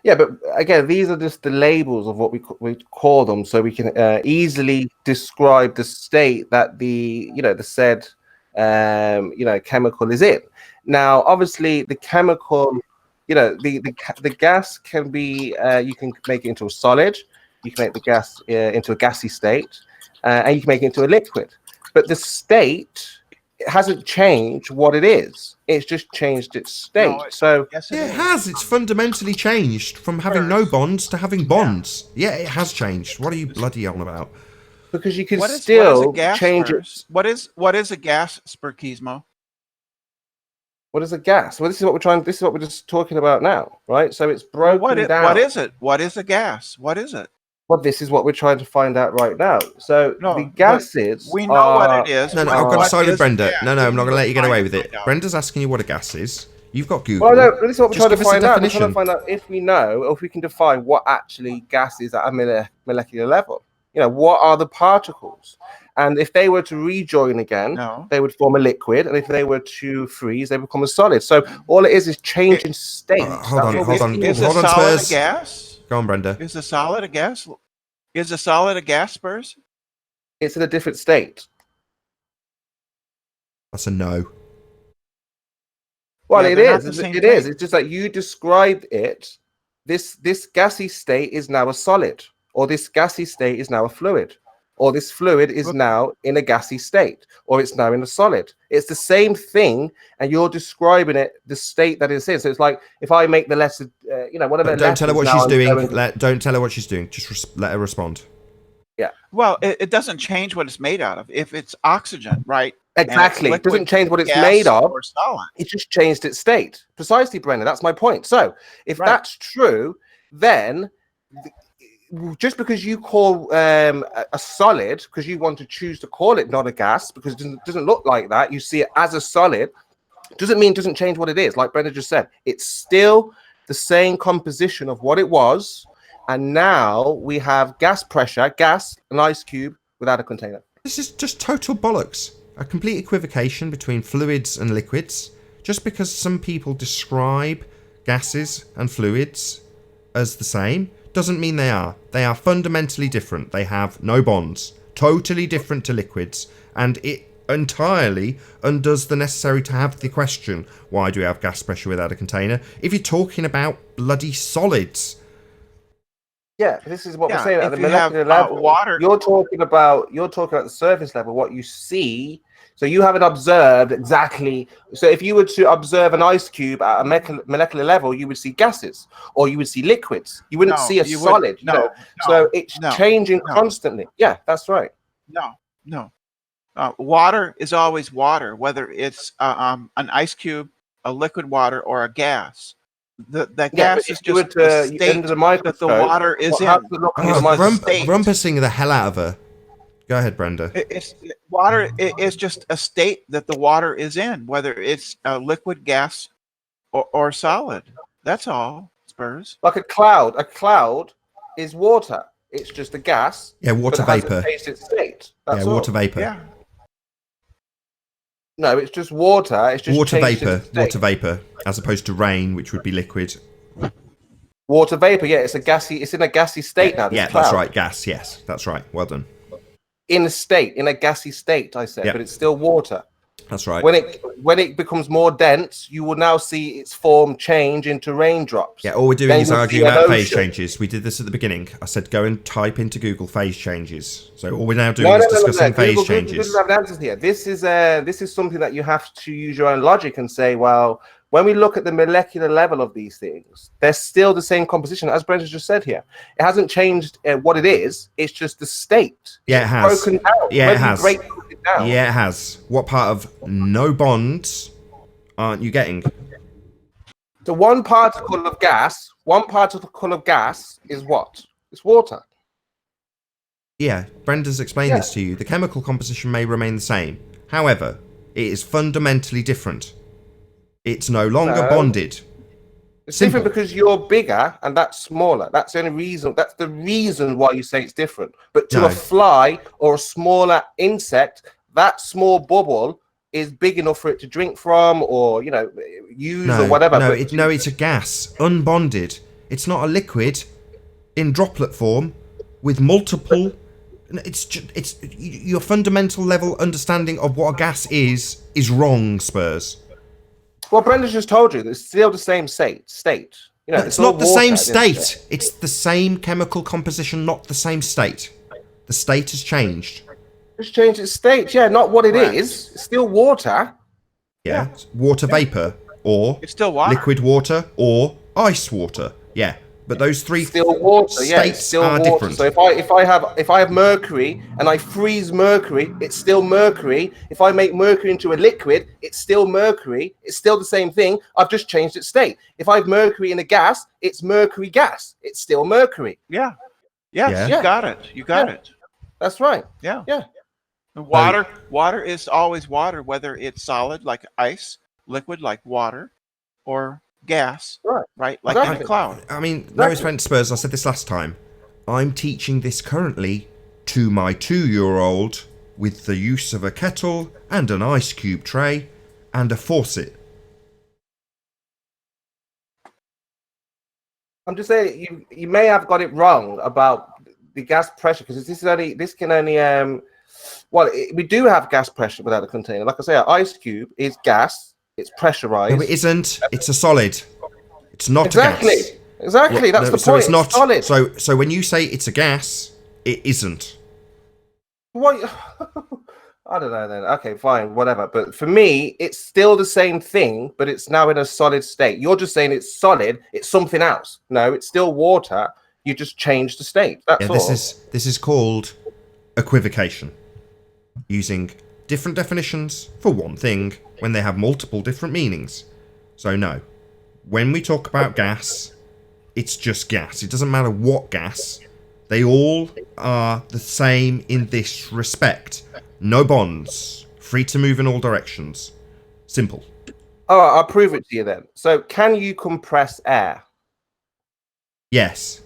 Yeah, but again, these are just the labels of what we call them, so we can easily describe the state that the said chemical is in. Now, obviously, the chemical, the gas can be, you can make it into a solid, you can make the gas into a gassy state, and you can make it into a liquid. But the state, it hasn't changed what it is. It's just changed its state. It has. It's fundamentally changed from having no bonds to having bonds. Yeah, it has changed. What are you bloody on about? Because you can still change it. What is a gas, Spurkismo? What is a gas? Well, this is what we're just talking about now, right? So it's broken down. What is it? What is a gas? What is it? Well, this is what we're trying to find out right now. So the gases. We know what it is. No, I've got to side with Brenda. No, I'm not going to let you get away with it. Brenda's asking you what a gas is. You've got Google. Well, no, this is what we're trying to find out. We're trying to find out if we know, or if we can define what actually gas is at a molecular level. What are the particles? And if they were to rejoin again, they would form a liquid. And if they were to freeze, they become a solid. So all it is changing state. Hold on. Is a solid a gas? Go on, Brenda. Is a solid a gas? Is a solid a gas, Spurs? It's in a different state. That's a no. Well, it is. It is. It's just like you described it. This gassy state is now a solid, or this gassy state is now a fluid, or this fluid is now in a gassy state, or it's now in a solid. It's the same thing, and you're describing it, the state that it's in. So it's like if I make the letter, whatever. Don't tell her what she's doing. Don't tell her what she's doing. Just let her respond. Yeah. Well, it doesn't change what it's made out of. If it's oxygen, right? Exactly. It doesn't change what it's made of. It just changed its state. Precisely, Brenda. That's my point. So if that's true, then just because you call a solid, because you want to choose to call it not a gas, because it doesn't look like that, you see it as a solid, doesn't mean it doesn't change what it is. Like Brenda just said, it's still the same composition of what it was, and now we have gas pressure, an ice cube without a container. This is just total bollocks. A complete equivocation between fluids and liquids. Just because some people describe gases and fluids as the same doesn't mean they are. They are fundamentally different. They have no bonds, totally different to liquids, and it entirely undoes the necessary to have the question, why do we have gas pressure without a container, if you're talking about bloody solids. Yeah, this is what we're saying at the molecular level. Water. You're talking about the surface level, what you see. So you haven't observed exactly. So if you were to observe an ice cube at a molecular level, you would see gases, or you would see liquids. You wouldn't see a solid. So it's changing constantly. Yeah, that's right. No. Water is always water, whether it's an ice cube, a liquid water, or a gas. That gas is just the state that the water is in. Rumpusing the hell out of her. Go ahead, Brenda. Water is just a state that the water is in, whether it's a liquid, gas, or solid. That's all, Spurs. Like a cloud. A cloud is water. It's just a gas. Yeah, water vapor. Its state. That's water vapor. Yeah. No, it's just water. It's just water vapor, as opposed to rain, which would be liquid. Water vapor, yeah, it's in a gassy state now. Yeah, that's right. Gas, yes, that's right. Well done. In a gassy state, I said, but it's still water. That's right. When it becomes more dense, you will now see its form change into raindrops. Yeah, all we're doing is arguing about phase changes. We did this at the beginning. I said go and type into Google phase changes. So all we're now doing is discussing phase changes. Google doesn't have answers here. This is something that you have to use your own logic and say, well, when we look at the molecular level of these things, they're still the same composition, as Brendan just said here. It hasn't changed what it is. It's just the state. Yeah, it has. Broken down. Yeah, it has. Down. Yeah, it has. What part of no bonds aren't you getting? So one particle of gas is what? It's water. Yeah, Brenda's explained this to you. The chemical composition may remain the same. However, it is fundamentally different. It's no longer bonded. It's different because you're bigger and that's smaller. That's the only reason. That's the reason why you say it's different. But to a fly or a smaller insect, that small bubble is big enough for it to drink from or, use or whatever. No, it's a gas, unbonded. It's not a liquid in droplet form with multiple. It's your fundamental level understanding of what a gas is wrong, Spurs. Well, Brendan just told you that it's still the same state. It's not the same state. It's the same chemical composition, not the same state. The state has changed. It's changed its state, not what it is. It's still water. Yeah. Water vapor or it's still water. Liquid water or ice water. Yeah. But those three still water, states still are water. different. So if I have mercury and I freeze mercury, it's still mercury. If I make mercury into a liquid, it's still mercury. It's still the same thing. I've just changed its state. If I have mercury in a gas, it's mercury gas. It's still mercury. Yeah. Yes, you got it. You got it. That's right. Yeah. Yeah. Water is always water, whether it's solid like ice, liquid like water, or gas, right? Like in a cloud. I mean, no offense, Spurs, I said this last time. I'm teaching this currently to my 2-year-old with the use of a kettle and an ice cube tray and a faucet. I'm just saying you may have got it wrong about the gas pressure because we do have gas pressure without a container. Like I say, an ice cube is gas. It's pressurized. No, it isn't. It's a solid. It's not a gas. Exactly. That's the point. It's not solid. So when you say it's a gas, it isn't. What? I don't know then. Okay, fine, whatever. But for me, it's still the same thing, but it's now in a solid state. You're just saying it's solid. It's something else. No, it's still water. You just changed the state. That's all. This is called equivocation. Using different definitions for one thing when they have multiple different meanings. So no, when we talk about gas, it's just gas. It doesn't matter what gas. They all are the same in this respect. No bonds. Free to move in all directions. Simple. All right, I'll prove it to you then. So can you compress air? Yes.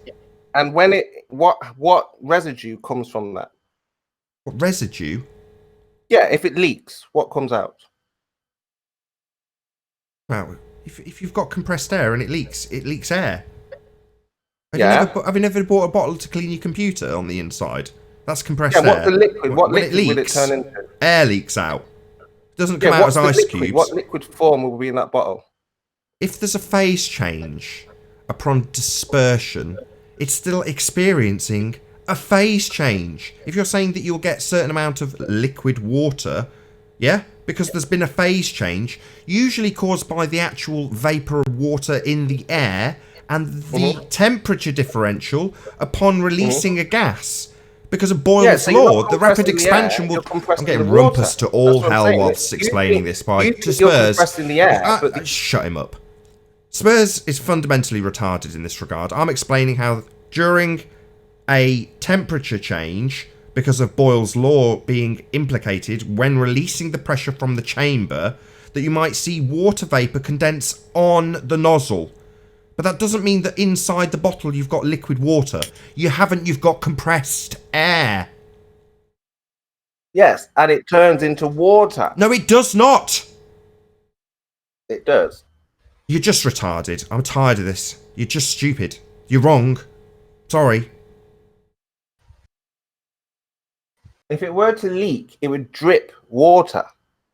And when what residue comes from that? What residue? Yeah, if it leaks, what comes out? Well, if you've got compressed air and it leaks air. Have you never bought a bottle to clean your computer on the inside? That's compressed air. What's the liquid? What when liquid it leaks, will it turn into? Air leaks out. It doesn't come out as ice cubes. What liquid form will be in that bottle? If there's a phase change upon dispersion, it's still experiencing a phase change. If you're saying that you'll get a certain amount of liquid water, because there's been a phase change, usually caused by the actual vapor of water in the air and the temperature differential upon releasing a gas. Because of Boyle's law, the rapid expansion will... I'm getting rumpus to all hell whilst explaining this to Spurs. Shut him up. Spurs is fundamentally retarded in this regard. I'm explaining how during a temperature change, because of Boyle's law being implicated when releasing the pressure from the chamber, that you might see water vapor condense on the nozzle. But that doesn't mean that inside the bottle you've got liquid water. You've got compressed air. Yes, and it turns into water. No, it does not. It does. You're just retarded. I'm tired of this. You're just stupid. You're wrong. Sorry. If it were to leak, it would drip water.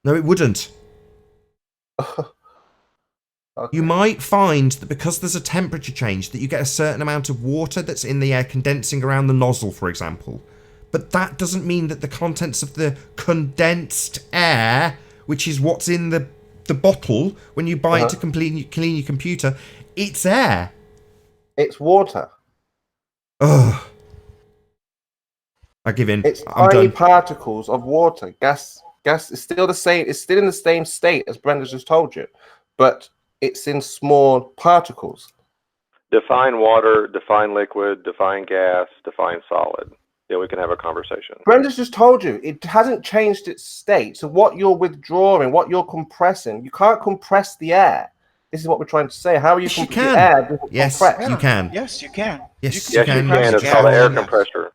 No, it wouldn't. Okay. You might find that because there's a temperature change that you get a certain amount of water that's in the air condensing around the nozzle, for example. But that doesn't mean that the contents of the condensed air, which is what's in the bottle when you buy it to clean your computer, it's air. It's water. Ugh. I give in. It's I'm tiny done. particles of water. Gas is still the same. It's still in the same state as Brenda's just told you, but it's in small particles. Define water, define liquid, define gas, define solid. Yeah, we can have a conversation. Brenda's just told you it hasn't changed its state. So what you're withdrawing, what you're compressing, you can't compress the air. This is what we're trying to say. How are you Yes, you compressing can. air? doesn't Yes, compress? you can. Yes, you can. Yes, Yes, you can. It's called an air compressor.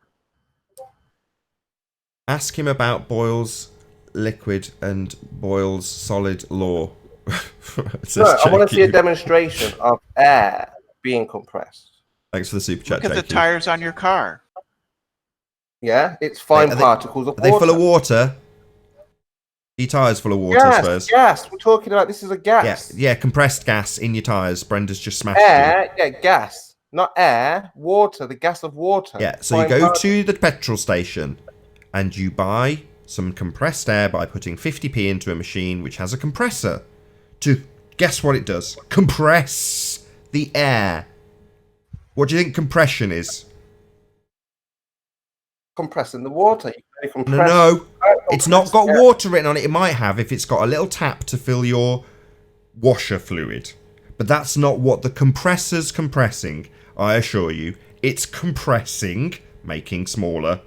Ask him about Boyle's liquid and Boyle's solid law. No, I want to see a demonstration of air being compressed. Thanks for the super chat, Look at the JQ. tires on your car. Yeah, it's fine particles of Are they water. full of water? Your tyres full of water, Spurs? Gas. We're talking about this is a gas. Yeah, compressed gas in your tyres. Brenda's just smashed Air, you. yeah, gas. Not air, water, the gas of water. Yeah, so you go to the petrol station and you buy some compressed air by putting 50p into a machine which has a compressor. To guess what it does? Compress the air. What do you think compression is? Compressing the water. No, it's not got water written on it. It might have if it's got a little tap to fill your washer fluid. But that's not what the compressor's compressing, I assure you. It's compressing, making smaller,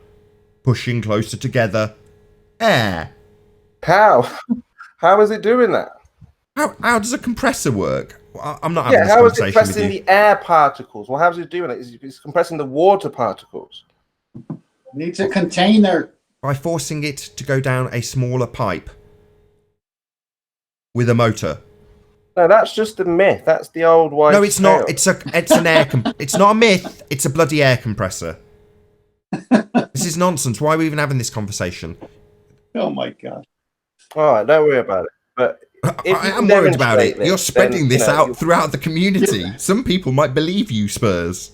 pushing closer together, air. How? How is it doing that? How does a compressor work? I'm not having this how is conversation it compressing with you. the air particles? Well, how is it doing it? It's compressing the water particles. Needs a container. By forcing it to go down a smaller pipe with a motor. No, that's just a myth. That's the old white. No, it's not. It's an air. It's not a myth. It's a bloody air compressor. This is nonsense. Why are we even having this conversation? Oh my god! All right, don't worry about it. But I am worried about it. You're spreading this out throughout the community. Some people might believe you, Spurs.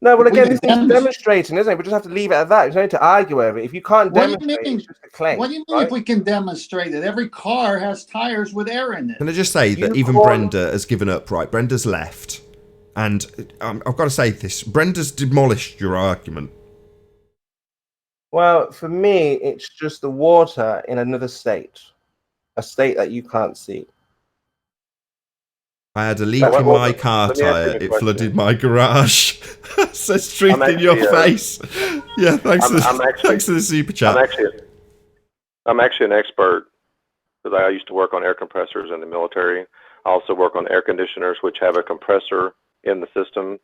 No, well, again, this is demonstrating, isn't it? We just have to leave it at that. You don't need to argue over it. If you can't demonstrate, it's just a claim. What do you mean if we can demonstrate it? Every car has tires with air in it. Can I just say that even Brenda has given up, right? Brenda's left. And I've got to say this. Brenda's demolished your argument. Well, for me, it's just the water in another state. A state that you can't see. I had a leak in my car tyre. It flooded my garage. Says truth in your face. Yeah, thanks for the super chat. I'm actually an expert because I used to work on air compressors in the military. I also work on air conditioners, which have a compressor in the system.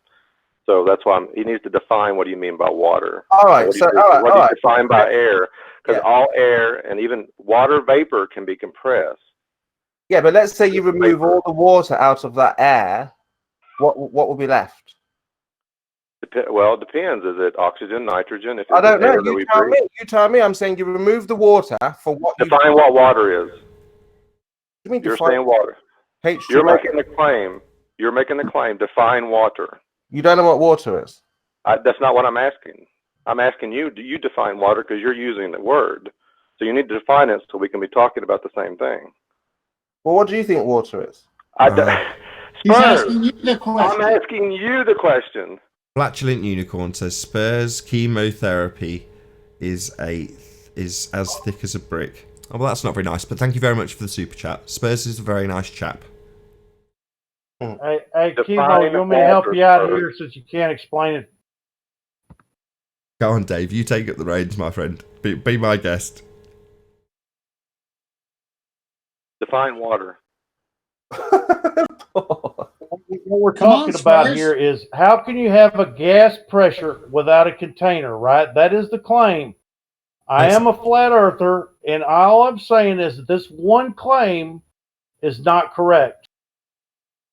So that's why he needs to define what do you mean by water. All right. What do you define by air? Because all air and even water vapor can be compressed. Yeah, but let's say you remove all the water out of that air. What will be left? Well, it depends. Is it oxygen, nitrogen? If I don't know. You tell me. You tell me. I'm saying you remove the water for what? Define what water is. You mean you're saying water? H2O. You're making a claim. You're making a claim. Define water. You don't know what water is. That's not what I'm asking. I'm asking you. Do you define water because you're using the word? So you need to define it so we can be talking about the same thing. Well, what do you think water is? He's asking you the question. I'm asking you the question. Flatulent Unicorn says Spurs chemotherapy is as thick as a brick. Oh, well, that's not very nice, but thank you very much for the super chat. Spurs is a very nice chap. Hey, Chemo, you want me to help you out here since you can't explain it? Go on, Dave. You take up the reins, my friend. Be my guest. Define water. What we're talking about here is how can you have a gas pressure without a container, right? That is the claim. I am a flat earther, and all I'm saying is that this one claim is not correct.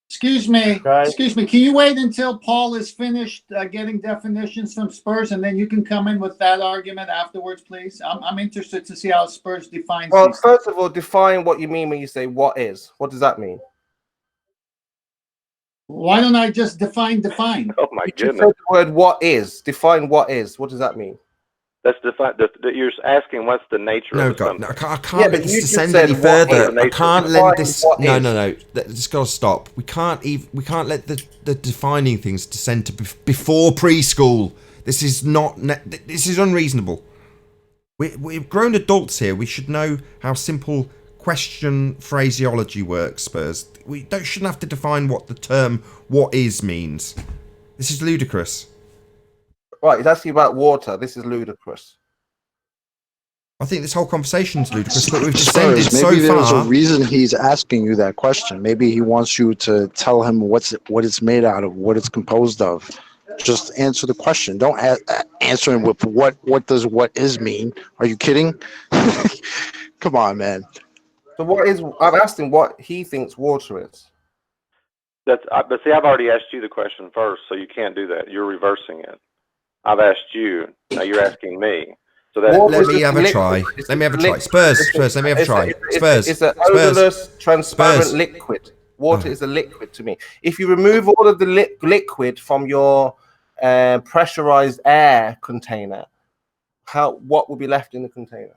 Excuse me. Okay. Excuse me. Can you wait until Paul is finished getting definitions from Spurs, and then you can come in with that argument afterwards, please? I'm interested to see how Spurs defines. Well, these first of all, define what you mean when you say "what is." What does that mean? Why don't I just define? Oh my You just goodness. said the word "what is." Define what is. What does that mean? That's you're asking what's the nature No, of God, something. no, I can't Yeah, let but this you just descend said any what further. is the I nature can't of let Define this. what No, is. no, no. It's got to stop. We can't let the defining things descend to before preschool. This is not. This is unreasonable. We've grown adults here. We should know how simple question phraseology works, Spurs. We shouldn't have to define what the term "what is" means. This is ludicrous. Right, it's asking about water. This is ludicrous. I think this whole conversation's ludicrous, but we've descended Spurs, so maybe there's a far. reason he's asking you that question. Maybe he wants you to tell him what it's made out of, what it's composed of. Just answer the question. Don't answer him with what does what is mean. Are you kidding? Come on, man. So what is? I've asked him what he thinks water is. But see, I've already asked you the question first, so you can't do that. You're reversing it. I've asked you. Now you're asking me. So that Let me have a try. Let me have a try. Spurs. Let me have a try. Spurs. It's an odorless, transparent liquid. Water is a liquid to me. If you remove all of the liquid from your pressurized air container, what will be left in the container?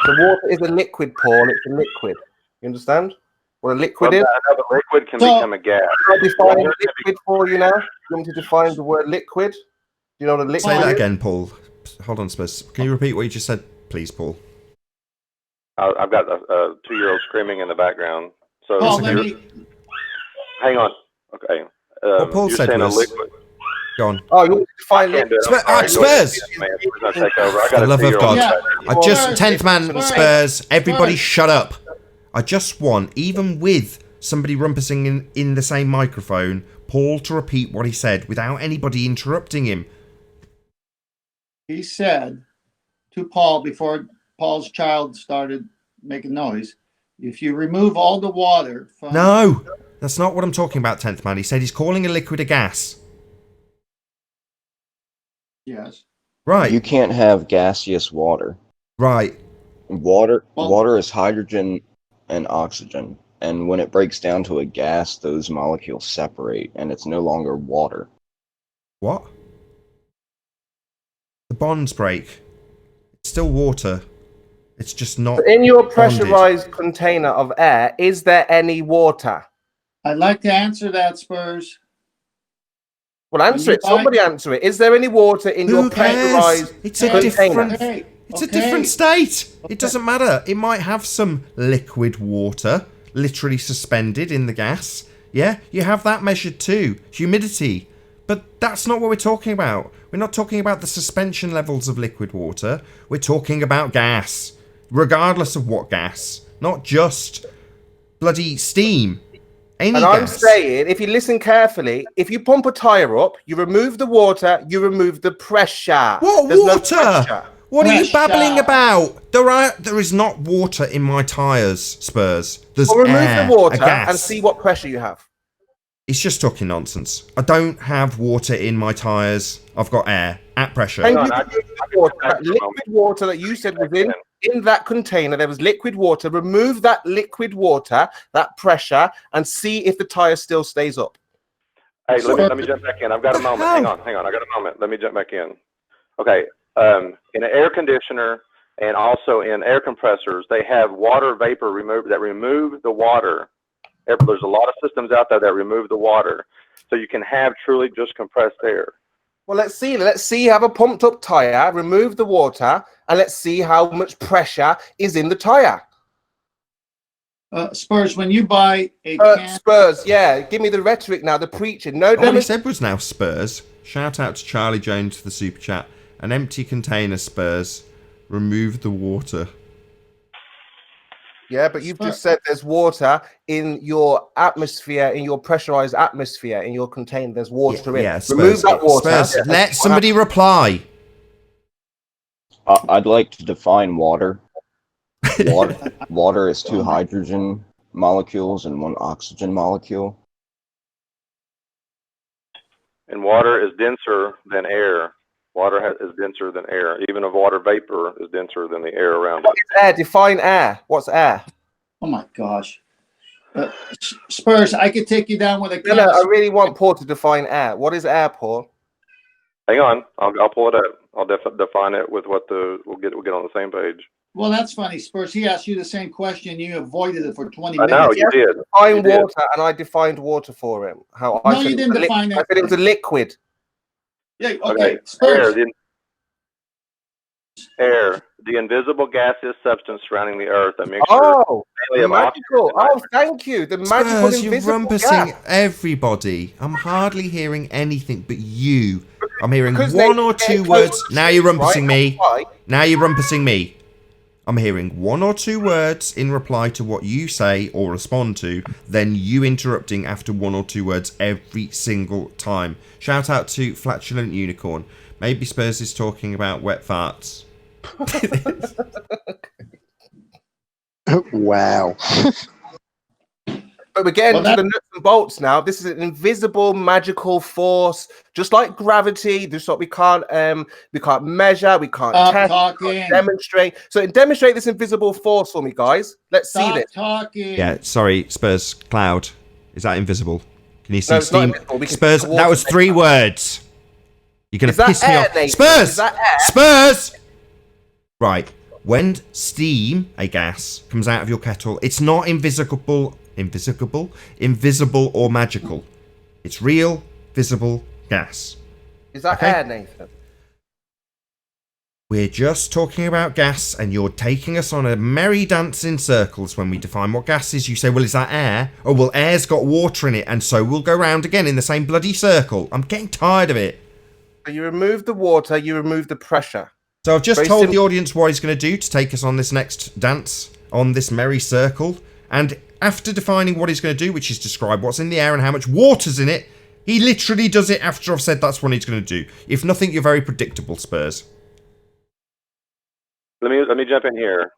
The water is a liquid, Paul. It's a liquid. You understand what a liquid is? I know the liquid can become a gas. Can I define liquid for you now? You want me to define the word liquid? Do you know what a liquid Say that is? again, Paul. Hold on, Spurs. Can you repeat what you just said, please, Paul? I've got a 2-year-old screaming in the background. So Paul, hang on. Okay. What Paul you're said saying was... a liquid. Go on. Oh, you want to define liquid? Spurs! For the love of God. Yeah. I just... Spurs, 10th man, Spurs, Spurs. Everybody Spurs. shut up. I just want, even with somebody rumpusing in the same microphone, Paul to repeat what he said without anybody interrupting him. He said to Paul before Paul's child started making noise, if you remove all the water from... No, that's not what I'm talking about, 10th man. He said he's calling a liquid a gas. Yes. Right. You can't have gaseous water. Right. Water is hydrogen and oxygen. And when it breaks down to a gas, those molecules separate, and it's no longer water. What? The bonds break. It's still water. It's just not In your bonded. pressurized container of air, is there any water? I'd like to answer that, Spurs. Well, answer it. Somebody answer it. Is there any water in your pressurized It's a container? different... It's a different state. It doesn't matter. It might have some liquid water literally suspended in the gas. Yeah, you have that measured too. Humidity. But that's not what we're talking about. We're not talking about the suspension levels of liquid water. We're talking about gas. Regardless of what gas. Not just bloody steam. Any gas. I'm saying, if you listen carefully, if you pump a tyre up, you remove the water, you remove the pressure. What There's water? No pressure. What are you babbling about? There is not water in my tyres, Spurs. There's Well, remove air, the water a gas. and see what pressure you have. It's just talking nonsense. I don't have water in my tyres. I've got air at pressure. Liquid water that you said was in that container, there was liquid water. Remove that liquid water, that pressure, and see if the tyre still stays up. Hey, let me jump back in. I've got a moment. Hang on. I got a moment. Let me jump back in. Okay. In an air conditioner and also in air compressors, they have water vapor remover that remove the water. There's a lot of systems out there that remove the water, so you can have truly just compressed air. Well, let's see. Have a pumped up tire, remove the water, and let's see how much pressure is in the tire. Spurs, when you buy a Spurs, yeah. Give me the rhetoric now, the preaching. No, all he said was now Spurs. Shout out to Charlie Jones for the super chat. An empty container, Spurs. Remove the water. Yeah, but you've just said there's water in your atmosphere, in your pressurized atmosphere, in your container. There's water in. Yeah, remove that water. Spurs, let somebody reply. I'd like to define water. Water is two hydrogen molecules and 1 oxygen molecule. And water is denser than air. Water is denser than air. Even a water vapor is denser than the air around it. What is air? Define air. What's air? Oh my gosh. Spurs, I could take you down with a No, I really want Paul to define air. What is air, Paul? Hang on, I'll pull it up. I'll define it with what we'll get on the same page. Well, that's funny, Spurs. He asked you the same question. You avoided it for 20 I minutes. know, you did. Define water, and I defined water for him. No, you didn't define it. I said it was a liquid. Yeah, okay. Spurs. Air, the invisible gaseous substance surrounding the Earth, a mixture mainly of magical. Oh, thank you. The magical Spurs, you're invisible rumpusing gas. everybody. I'm hardly hearing anything but you. I'm hearing Because one or two words. Now you're rumpusing me. Now you're rumpusing me. I'm hearing 1 or 2 words in reply to what you say or respond to, then you interrupting after 1 or 2 words every single time. Shout out to Flatulent Unicorn. Maybe Spurs is talking about wet farts. Wow. But we're getting to the nuts and bolts now. This is an invisible magical force, just like gravity. Just what we can't measure, we can't test, we can't demonstrate. So demonstrate this invisible force for me, guys. Let's see this. Yeah, sorry, Spurs. Cloud. Is that invisible? Can you see No, it's not steam? invisible. Spurs, that was 3 words. You're going to piss me off. Nathan? Spurs! Is that air? Spurs! Right. When steam, a gas, comes out of your kettle, it's not invisible or magical. It's real, visible gas. Is that air, Nathan? We're just talking about gas, and you're taking us on a merry dance in circles when we define what gas is. You say, well, is that air? Oh, well, air's got water in it, and so we'll go round again in the same bloody circle. I'm getting tired of it. So you remove the water, you remove the pressure. So I've just told the audience what he's going to do to take us on this next dance, on this merry circle. And after defining what he's going to do, which is describe what's in the air and how much water's in it, he literally does it after I've said that's what he's going to do. If nothing, you're very predictable, Spurs. Let me jump in here.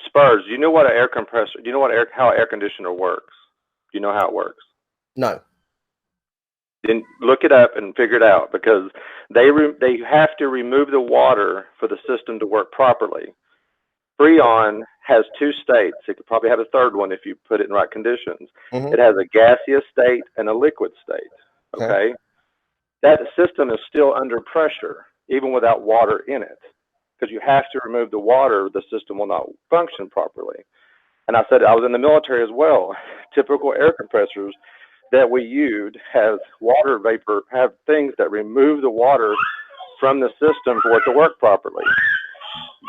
Spurs, do you know what an air compressor? Do you know how an air conditioner works? Do you know how it works? No. Then look it up and figure it out, because they have to remove the water for the system to work properly. Freon has 2 states. It could probably have a 3rd one if you put it in right conditions. It has a gaseous state and a liquid state. Okay? That system is still under pressure, even without water in it, because you have to remove the water. The system will not function properly. And I said I was in the military as well. Typical air compressors that we used have water vapor, have things that remove the water from the system for it to work properly.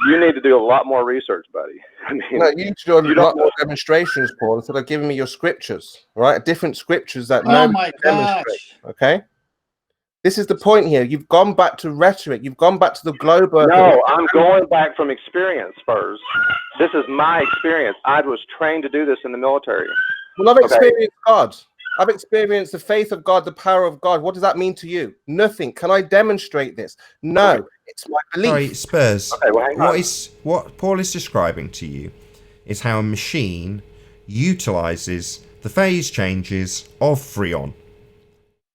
You need to do a lot more research, buddy. I mean, no, you need to do a lot more demonstrations, Paul, instead of giving me your scriptures, right? Different scriptures that demonstrate. Okay? This is the point here. You've gone back to rhetoric. You've gone back to the globe. No, I'm going back from experience, Spurs. This is my experience. I was trained to do this in the military. Well, I've experienced God. I've experienced the faith of God, the power of God. What does that mean to you? Nothing. Can I demonstrate this? No. It's my belief. Sorry, Spurs. Okay, well, hang on. What Paul is describing to you is how a machine utilizes the phase changes of Freon,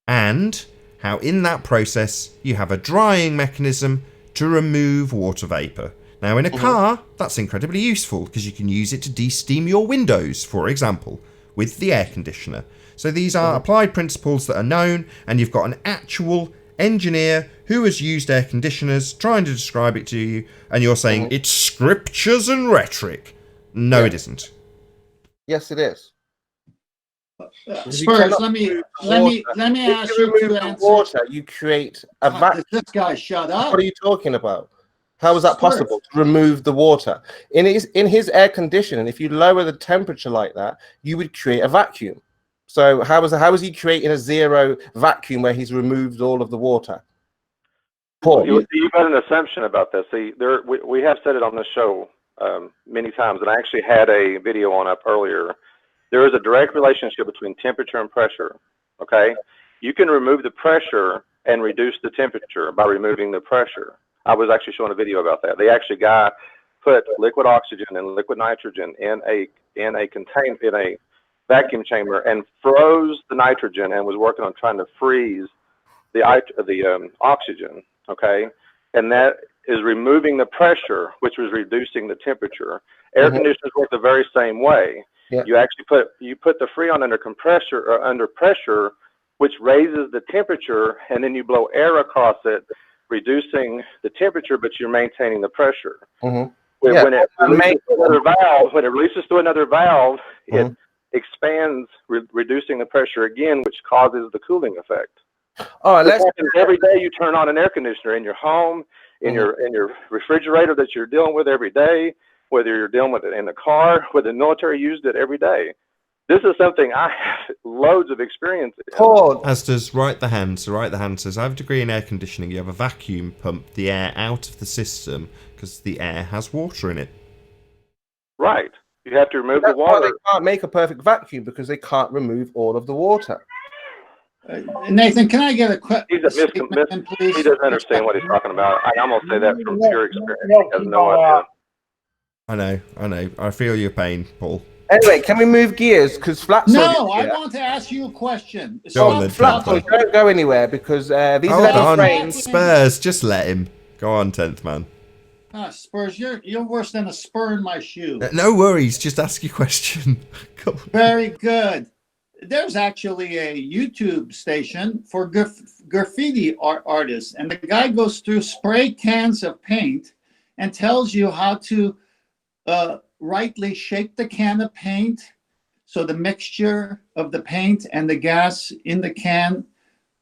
and how in that process you have a drying mechanism to remove water vapor. Now, in a car, that's incredibly useful because you can use it to de-steam your windows, for example, with the air conditioner. So these are applied principles that are known, and you've got an actual engineer who has used air conditioners trying to describe it to you, and you're saying it's scriptures and rhetoric. No, it isn't. Yes, it is. Spurs, let me ask you to answer. Water, you create a vacuum. This guy shut up. What are you talking about? How is that possible to remove the water? In his air conditioning, if you lower the temperature like that, you would create a vacuum. So how is he creating a zero vacuum where he's removed all of the water? Paul, you've got an assumption about this. See, we have said it on this show many times, and I actually had a video on up earlier. There is a direct relationship between temperature and pressure. Okay, you can remove the pressure and reduce the temperature by removing the pressure. I was actually showing a video about that. They actually put liquid oxygen and liquid nitrogen in a vacuum chamber and froze the nitrogen and was working on trying to freeze the oxygen, okay? And that is removing the pressure, which was reducing the temperature. Air conditioners work the very same way. Yeah. You actually put the Freon under compressor or under pressure, which raises the temperature, and then you blow air across it, reducing the temperature, but you're maintaining the pressure. When it releases through another valve, it expands, reducing the pressure again, which causes the cooling effect. All right, let's. Every day you turn on an air conditioner in your home, in your refrigerator that you're dealing with every day, whether you're dealing with it in the car, whether the military used it every day. This is something I have loads of experience in. As does Right the Hand. So Right the Hand says, I have a degree in air conditioning. You have a vacuum pump the air out of the system because the air has water in it. Right. You have to remove the water. They can't make a perfect vacuum because they can't remove all of the water. Nathan, can I get a question? He doesn't understand what he's talking about. I'm going to say that from pure experience. He has no idea. I know. I feel your pain, Paul. Anyway, can we move gears? Because Flat's No, I want to ask you a question. Go on then, Flat, don't go anywhere because these are the Spurs, just let him. Go on, 10th man. Spurs, you're worse than a spur in my shoe. No worries, just ask your question. Very good. There's actually a YouTube station for graffiti artists, and the guy goes through spray cans of paint and tells you how to rightly shape the can of paint so the mixture of the paint and the gas in the can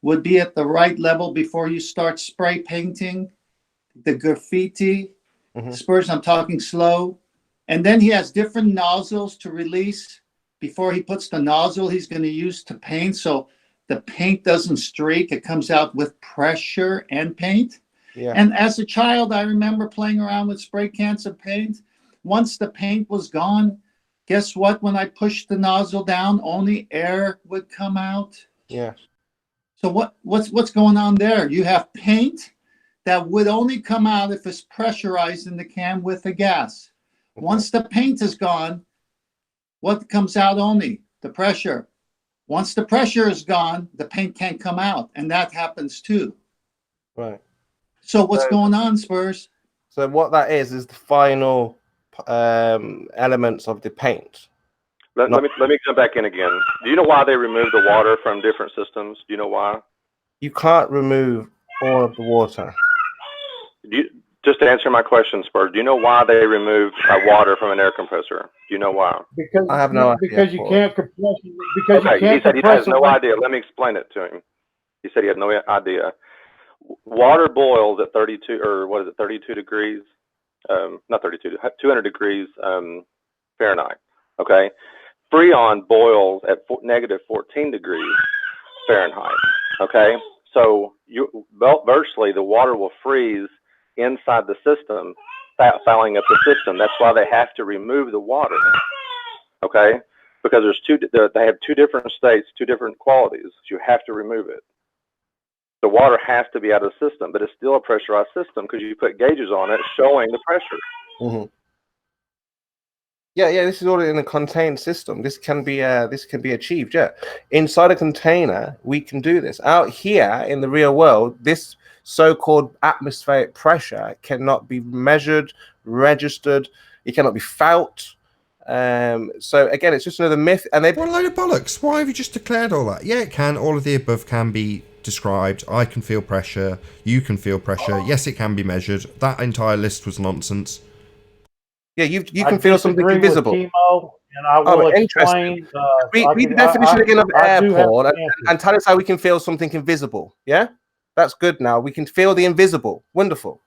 would be at the right level before you start spray painting the graffiti. Spurs, I'm talking slow. And then he has different nozzles to release before he puts the nozzle he's going to use to paint, so the paint doesn't streak. It comes out with pressure and paint. Yeah. And as a child, I remember playing around with spray cans of paint. Once the paint was gone, guess what? When I pushed the nozzle down, only air would come out. Yeah. So what's going on there? You have paint that would only come out if it's pressurized in the can with the gas. Once the paint is gone, what comes out only? The pressure. Once the pressure is gone, the paint can't come out, and that happens too. Right. So what's going on, Spurs? So what that is the final elements of the paint. Let me come back in again. Do you know why they remove the water from different systems? Do you know why? You can't remove all of the water. Just to answer my question, Spurs, do you know why they remove water from an air compressor? Do you know why? Because I have no idea. Because you can't compress. Because you can't. He said he has no idea. Let me explain it to him. He said he had no idea. Water boils at 32 or what is it? 32 degrees. Not 32. 200 degrees Fahrenheit. Okay. Freon boils at negative 14 degrees Fahrenheit. Okay. So virtually the water will freeze inside the system, fouling up the system. That's why they have to remove the water. Okay, because they have two different states, two different qualities. So you have to remove it. The water has to be out of the system, but it's still a pressurized system because you put gauges on it showing the pressure. Yeah, this is all in a contained system. This can be achieved. Yeah, inside a container, we can do this. Out here in the real world, this so-called atmospheric pressure cannot be measured, registered. It cannot be felt. So again, it's just another myth. And what a load of bollocks! Why have you just declared all that? Yeah, it can. All of the above can be described. I can feel pressure. You can feel pressure. Yes, it can be measured. That entire list was nonsense. Yeah, you can feel something invisible. Chemo, and I will explain. Read the definition again of air, Paul, and tell us how we can feel something invisible. Yeah, that's good. Now we can feel the invisible. Wonderful.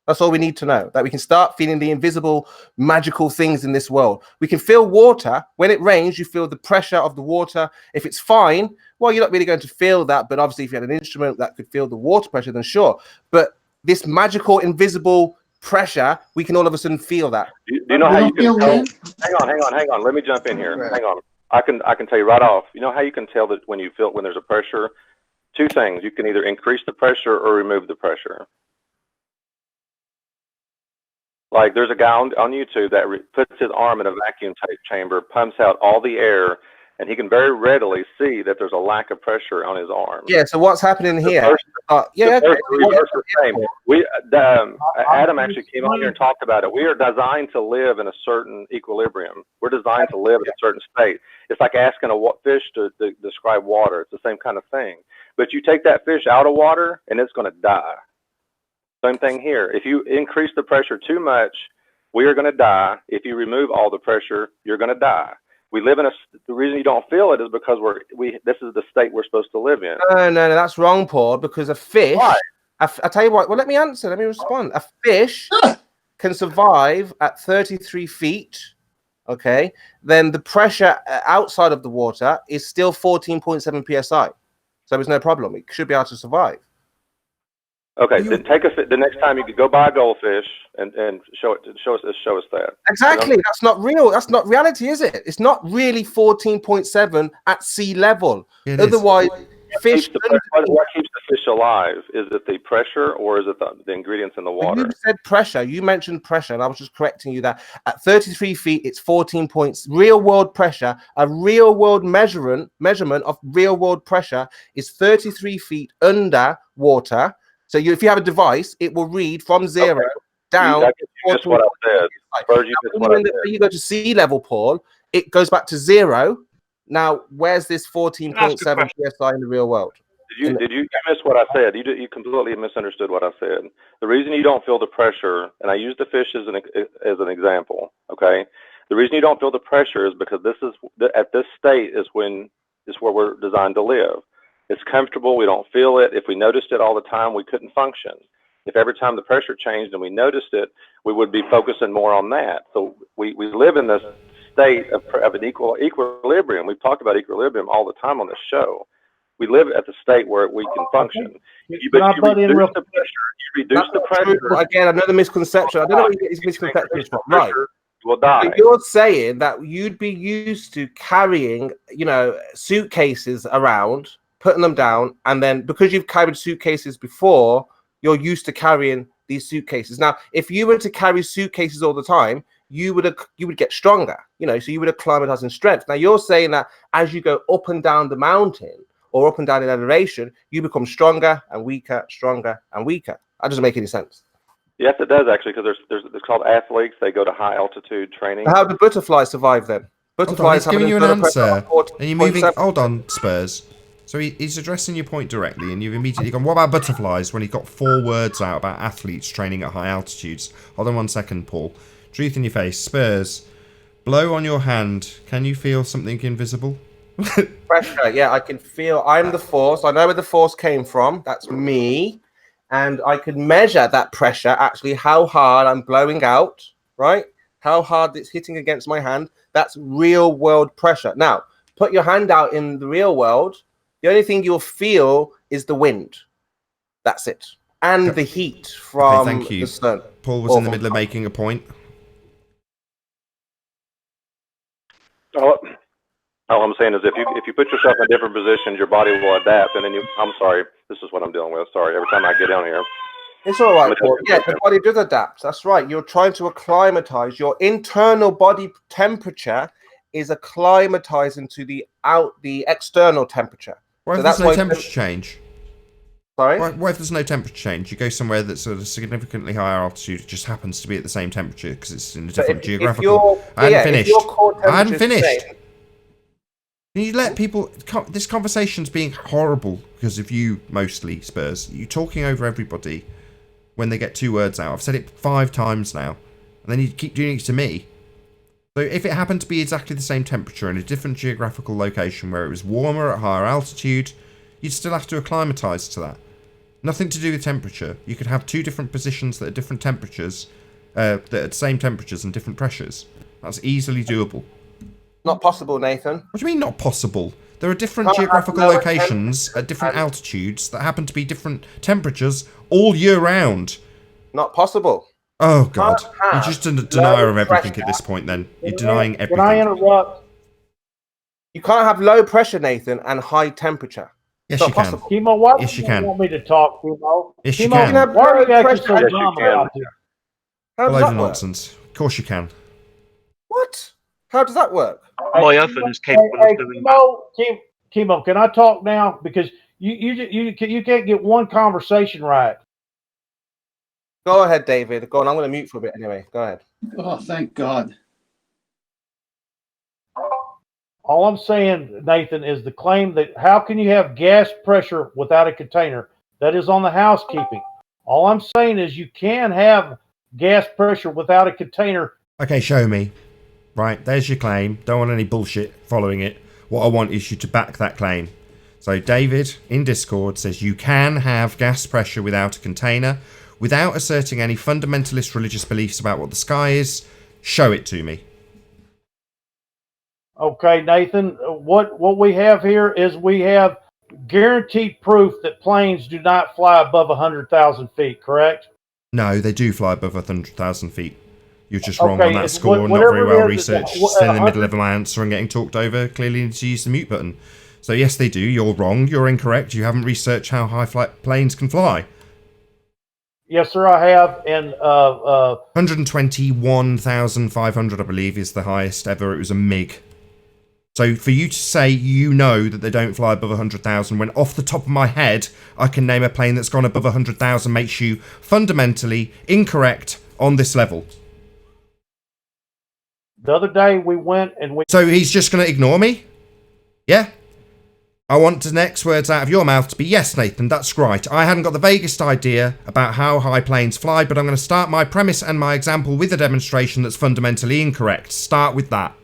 That's all we need to know. That we can start feeling the invisible, magical things in this world. We can feel water. When it rains, you feel the pressure of the water. If it's fine, well, you're not really going to feel that. But obviously, if you had an instrument that could feel the water pressure, then sure. But this magical, invisible pressure, we can all of a sudden feel that. Do you know how you can tell? Hang on. Let me jump in here. Hang on. I can tell you right off. You know how you can tell that when there's a pressure? Two things. You can either increase the pressure or remove the pressure. Like there's a guy on YouTube that puts his arm in a vacuum chamber, pumps out all the air, and he can very readily see that there's a lack of pressure on his arm. Yeah. So what's happening here? Adam actually came on here and talked about it. We are designed to live in a certain equilibrium. We're designed to live in a certain state. It's like asking a fish to describe water. It's the same kind of thing. But you take that fish out of water, and it's going to die. Same thing here. If you increase the pressure too much, we are going to die. If you remove all the pressure, you're going to die. We live in the reason you don't feel it is because this is the state we're supposed to live in. No, that's wrong, Paul, because a fish, I tell you what, well, let me respond. A fish can survive at 33 feet, okay? Then the pressure outside of the water is still 14.7 PSI. So there's no problem. It should be able to survive. Okay, then the next time you could go buy a goldfish and show us that. Exactly. That's not real. That's not reality, is it? It's not really 14.7 at sea level. Otherwise, fish. What keeps the fish alive? Is it the pressure or is it the ingredients in the water? You said pressure. You mentioned pressure, and I was just correcting you that at 33 feet, it's 14 points. Real world pressure. A real world measurement of real world pressure is 33 feet under water. So if you have a device, it will read from zero down. That's what I said. When you go to sea level, Paul, it goes back to zero. Now, where's this 14.7 PSI in the real world? Did you miss what I said? You completely misunderstood what I said. The reason you don't feel the pressure, and I use the fish as an example, okay? The reason you don't feel the pressure is because at this state is where we're designed to live. It's comfortable. We don't feel it. If we noticed it all the time, we couldn't function. If every time the pressure changed and we noticed it, we would be focusing more on that. So we live in this state of an equilibrium. We've talked about equilibrium all the time on this show. We live at the state where we can function. You reduce the pressure. Again, another misconception. I don't know where you get these misconceptions from. Right. Will die. So you're saying that you'd be used to carrying, suitcases around, putting them down, and then because you've carried suitcases before, you're used to carrying these suitcases. Now, if you were to carry suitcases all the time, you would get stronger, so you would acclimatize in strength. Now, you're saying that as you go up and down the mountain or up and down in elevation, you become stronger and weaker, stronger and weaker. That doesn't make any sense. Yes, it does actually, because it's called athletes. They go to high altitude training. How do butterflies survive then? Butterflies giving you an answer, and you're moving. Hold on, Spurs. So he's addressing your point directly, and you've immediately gone, what about butterflies, when he got 4 words out about athletes training at high altitudes? Hold on 1 second, Paul. Truth in your face. Spurs, blow on your hand. Can you feel something invisible? Pressure, yeah, I can feel. I'm the force. I know where the force came from. That's me. And I can measure that pressure, actually, how hard I'm blowing out, right? How hard it's hitting against my hand. That's real world pressure. Now, put your hand out in the real world. The only thing you'll feel is the wind. That's it. And the heat from the sun. Paul was in the middle of making a point. All I'm saying is if you put yourself in different positions, your body will adapt. And then I'm sorry, this is what I'm dealing with. Sorry, every time I get down here. It's all right, Paul. Yeah, the body does adapt. That's right. You're trying to acclimatize. Your internal body temperature is acclimatizing to the external temperature. What if there's no temperature change? Sorry? What if there's no temperature change? You go somewhere that's at a significantly higher altitude, it just happens to be at the same temperature because it's in a different geographical... I hadn't finished. Can you let people... This conversation's being horrible because of you, mostly, Spurs. You're talking over everybody when they get 2 words out. I've said it 5 times now. And then you keep doing it to me. So if it happened to be exactly the same temperature in a different geographical location where it was warmer at higher altitude, you'd still have to acclimatise to that. Nothing to do with temperature. You could have 2 different positions that are different temperatures, that are the same temperatures and different pressures. That's easily doable. Not possible, Nathan. What do you mean not possible? There are different geographical locations at different altitudes that happen to be different temperatures all year round. Not possible. Oh, God. You're just a denier of everything at this point, then. You're denying everything. Can I interrupt? You can't have low pressure, Nathan, and high temperature. Yes, you can. Kimo, why yes, you can. Want me to talk, Kimo? Yes, you Kimo, can. Why are you acting so dumb about this? How does load that of work? nonsense. Of course you can. What? How does that work? My oven is capable of doing that. Chemo, can I talk now? Because you can't get one conversation right. Go ahead, David. Go on. I'm going to mute for a bit anyway. Go ahead. Oh, thank God. All I'm saying, Nathan, is the claim that how can you have gas pressure without a container? That is on the housekeeping. All I'm saying is you can have gas pressure without a container. Okay, show me. Right, there's your claim. Don't want any bullshit following it. What I want is you to back that claim. So David in Discord says you can have gas pressure without a container without asserting any fundamentalist religious beliefs about what the sky is. Show it to me. Okay, Nathan, what we have here is we have guaranteed proof that planes do not fly above 100,000 feet, correct? No, they do fly above 100,000 feet. You're just wrong on that score. Not whatever very well it is, researched. Still in the middle of my answer and getting talked over. Clearly need to use the mute button. So yes, they do. You're wrong. You're incorrect. You haven't researched how high planes can fly. Yes, sir, I have. And 121,500, I believe, is the highest ever. It was a MiG. So for you to say you know that they don't fly above 100,000, when off the top of my head I can name a plane that's gone above 100,000, makes you fundamentally incorrect on this level. The other day we went and we... So he's just going to ignore me? Yeah? I want the next words out of your mouth to be, yes, Nathan, that's right. I hadn't got the vaguest idea about how high planes fly, but I'm going to start my premise and my example with a demonstration that's fundamentally incorrect. Start with that.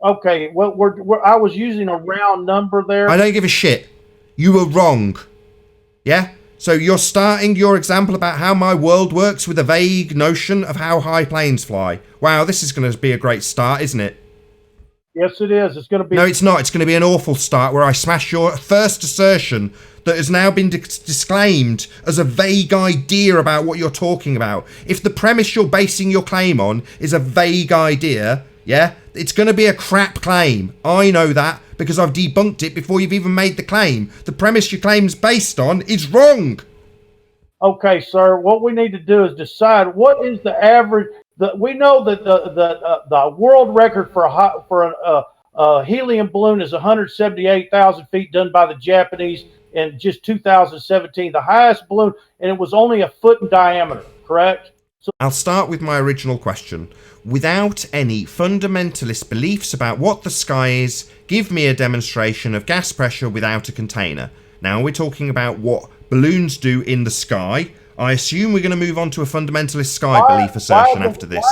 Okay, well, I was using a round number there. I don't give a shit. You were wrong. Yeah? So you're starting your example about how my world works with a vague notion of how high planes fly. Wow, this is going to be a great start, isn't it? Yes, it is. It's going to be... No, it's not. It's going to be an awful start where I smash your first assertion that has now been disclaimed as a vague idea about what you're talking about. If the premise you're basing your claim on is a vague idea, yeah, it's going to be a crap claim. I know that because I've debunked it before you've even made the claim. The premise your claim's based on is wrong. Okay, sir. What we need to do is decide what is the average. We know that the world record for a helium balloon is 178,000 feet, done by the Japanese in just 2017. The highest balloon, and it was only a foot in diameter. Correct? So I'll start with my original question. Without any fundamentalist beliefs about what the sky is, give me a demonstration of gas pressure without a container. Now we're talking about what balloons do in the sky. I assume we're going to move on to a fundamentalist sky belief assertion after this.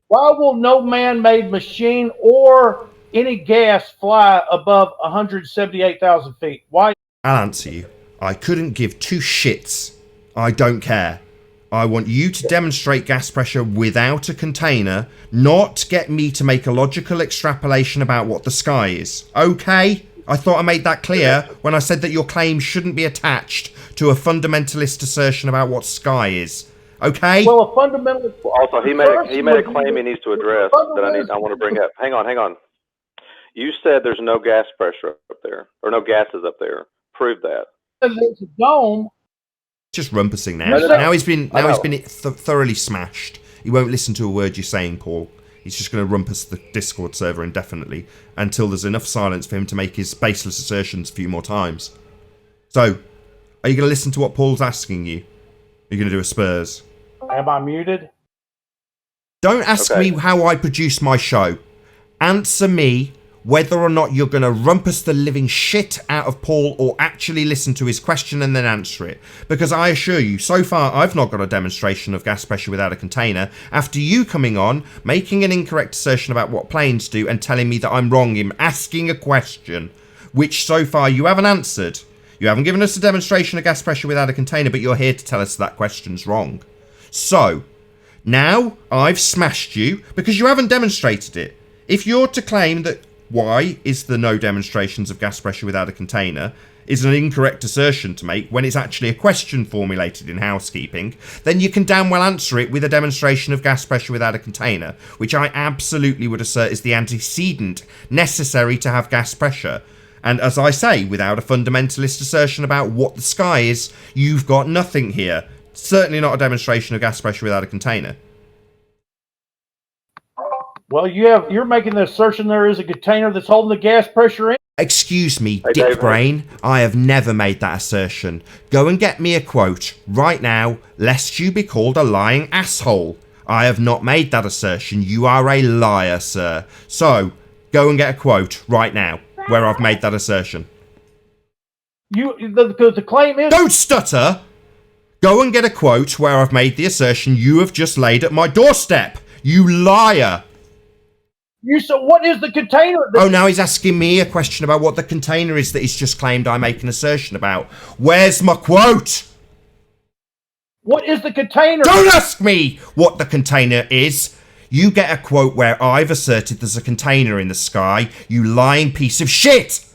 Why will no man-made machine or any gas fly above 178,000 feet? Why? I'll answer you. I couldn't give two shits. I don't care. I want you to demonstrate gas pressure without a container, not get me to make a logical extrapolation about what the sky is. Okay? I thought I made that clear when I said that your claim shouldn't be attached to a fundamentalist assertion about what sky is. Okay? Well, a fundamentalist... Also, he made a claim he needs to address that I want to bring up. Hang on. You said there's no gas pressure up there, or no gases up there. Prove that. It's a dome. Just rumpusing now. Now he's been thoroughly smashed. He won't listen to a word you're saying, Paul. He's just going to rumpus the Discord server indefinitely until there's enough silence for him to make his baseless assertions a few more times. So, are you going to listen to what Paul's asking you? Are you going to do a Spurs? Am I muted? Don't ask me how I produce my show. Answer me whether or not you're going to rumpus the living shit out of Paul or actually listen to his question and then answer it. Because I assure you, so far I've not got a demonstration of gas pressure without a container after you coming on, making an incorrect assertion about what planes do and telling me that I'm wrong in asking a question, which so far you haven't answered. You haven't given us a demonstration of gas pressure without a container, but you're here to tell us that question's wrong. So, now I've smashed you because you haven't demonstrated it. If you're to claim that why is there no demonstrations of gas pressure without a container is an incorrect assertion to make when it's actually a question formulated in housekeeping, then you can damn well answer it with a demonstration of gas pressure without a container, which I absolutely would assert is the antecedent necessary to have gas pressure. And as I say, without a fundamentalist assertion about what the sky is, you've got nothing here. Certainly not a demonstration of gas pressure without a container. Well, you're making the assertion there is a container that's holding the gas pressure in. Excuse me, Hey, dick David. brain. I have never made that assertion. Go and get me a quote right now, lest you be called a lying asshole. I have not made that assertion. You are a liar, sir. So, go and get a quote right now where I've made that assertion. The claim is... Don't stutter! Go and get a quote where I've made the assertion you have just laid at my doorstep. You liar! You said, what is the container? Oh, now he's asking me a question about what the container is that he's just claimed I make an assertion about. Where's my quote? What is the container? Don't ask me what the container is. You get a quote where I've asserted there's a container in the sky, you lying piece of shit.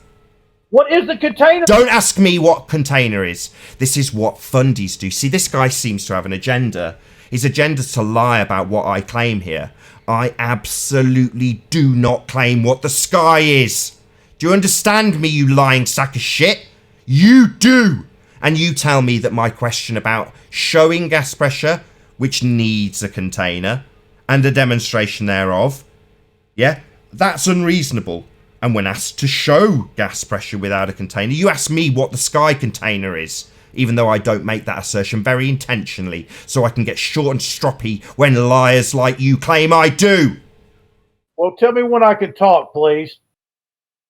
What is the container? Don't ask me what container is. This is what fundies do. See, this guy seems to have an agenda. His agenda's to lie about what I claim here. I absolutely do not claim what the sky is. Do you understand me, you lying sack of shit? You do. And you tell me that my question about showing gas pressure, which needs a container, and a demonstration thereof, yeah, that's unreasonable. And when asked to show gas pressure without a container, you ask me what the sky container is, even though I don't make that assertion very intentionally, so I can get short and stroppy when liars like you claim I do. Well, tell me when I can talk, please.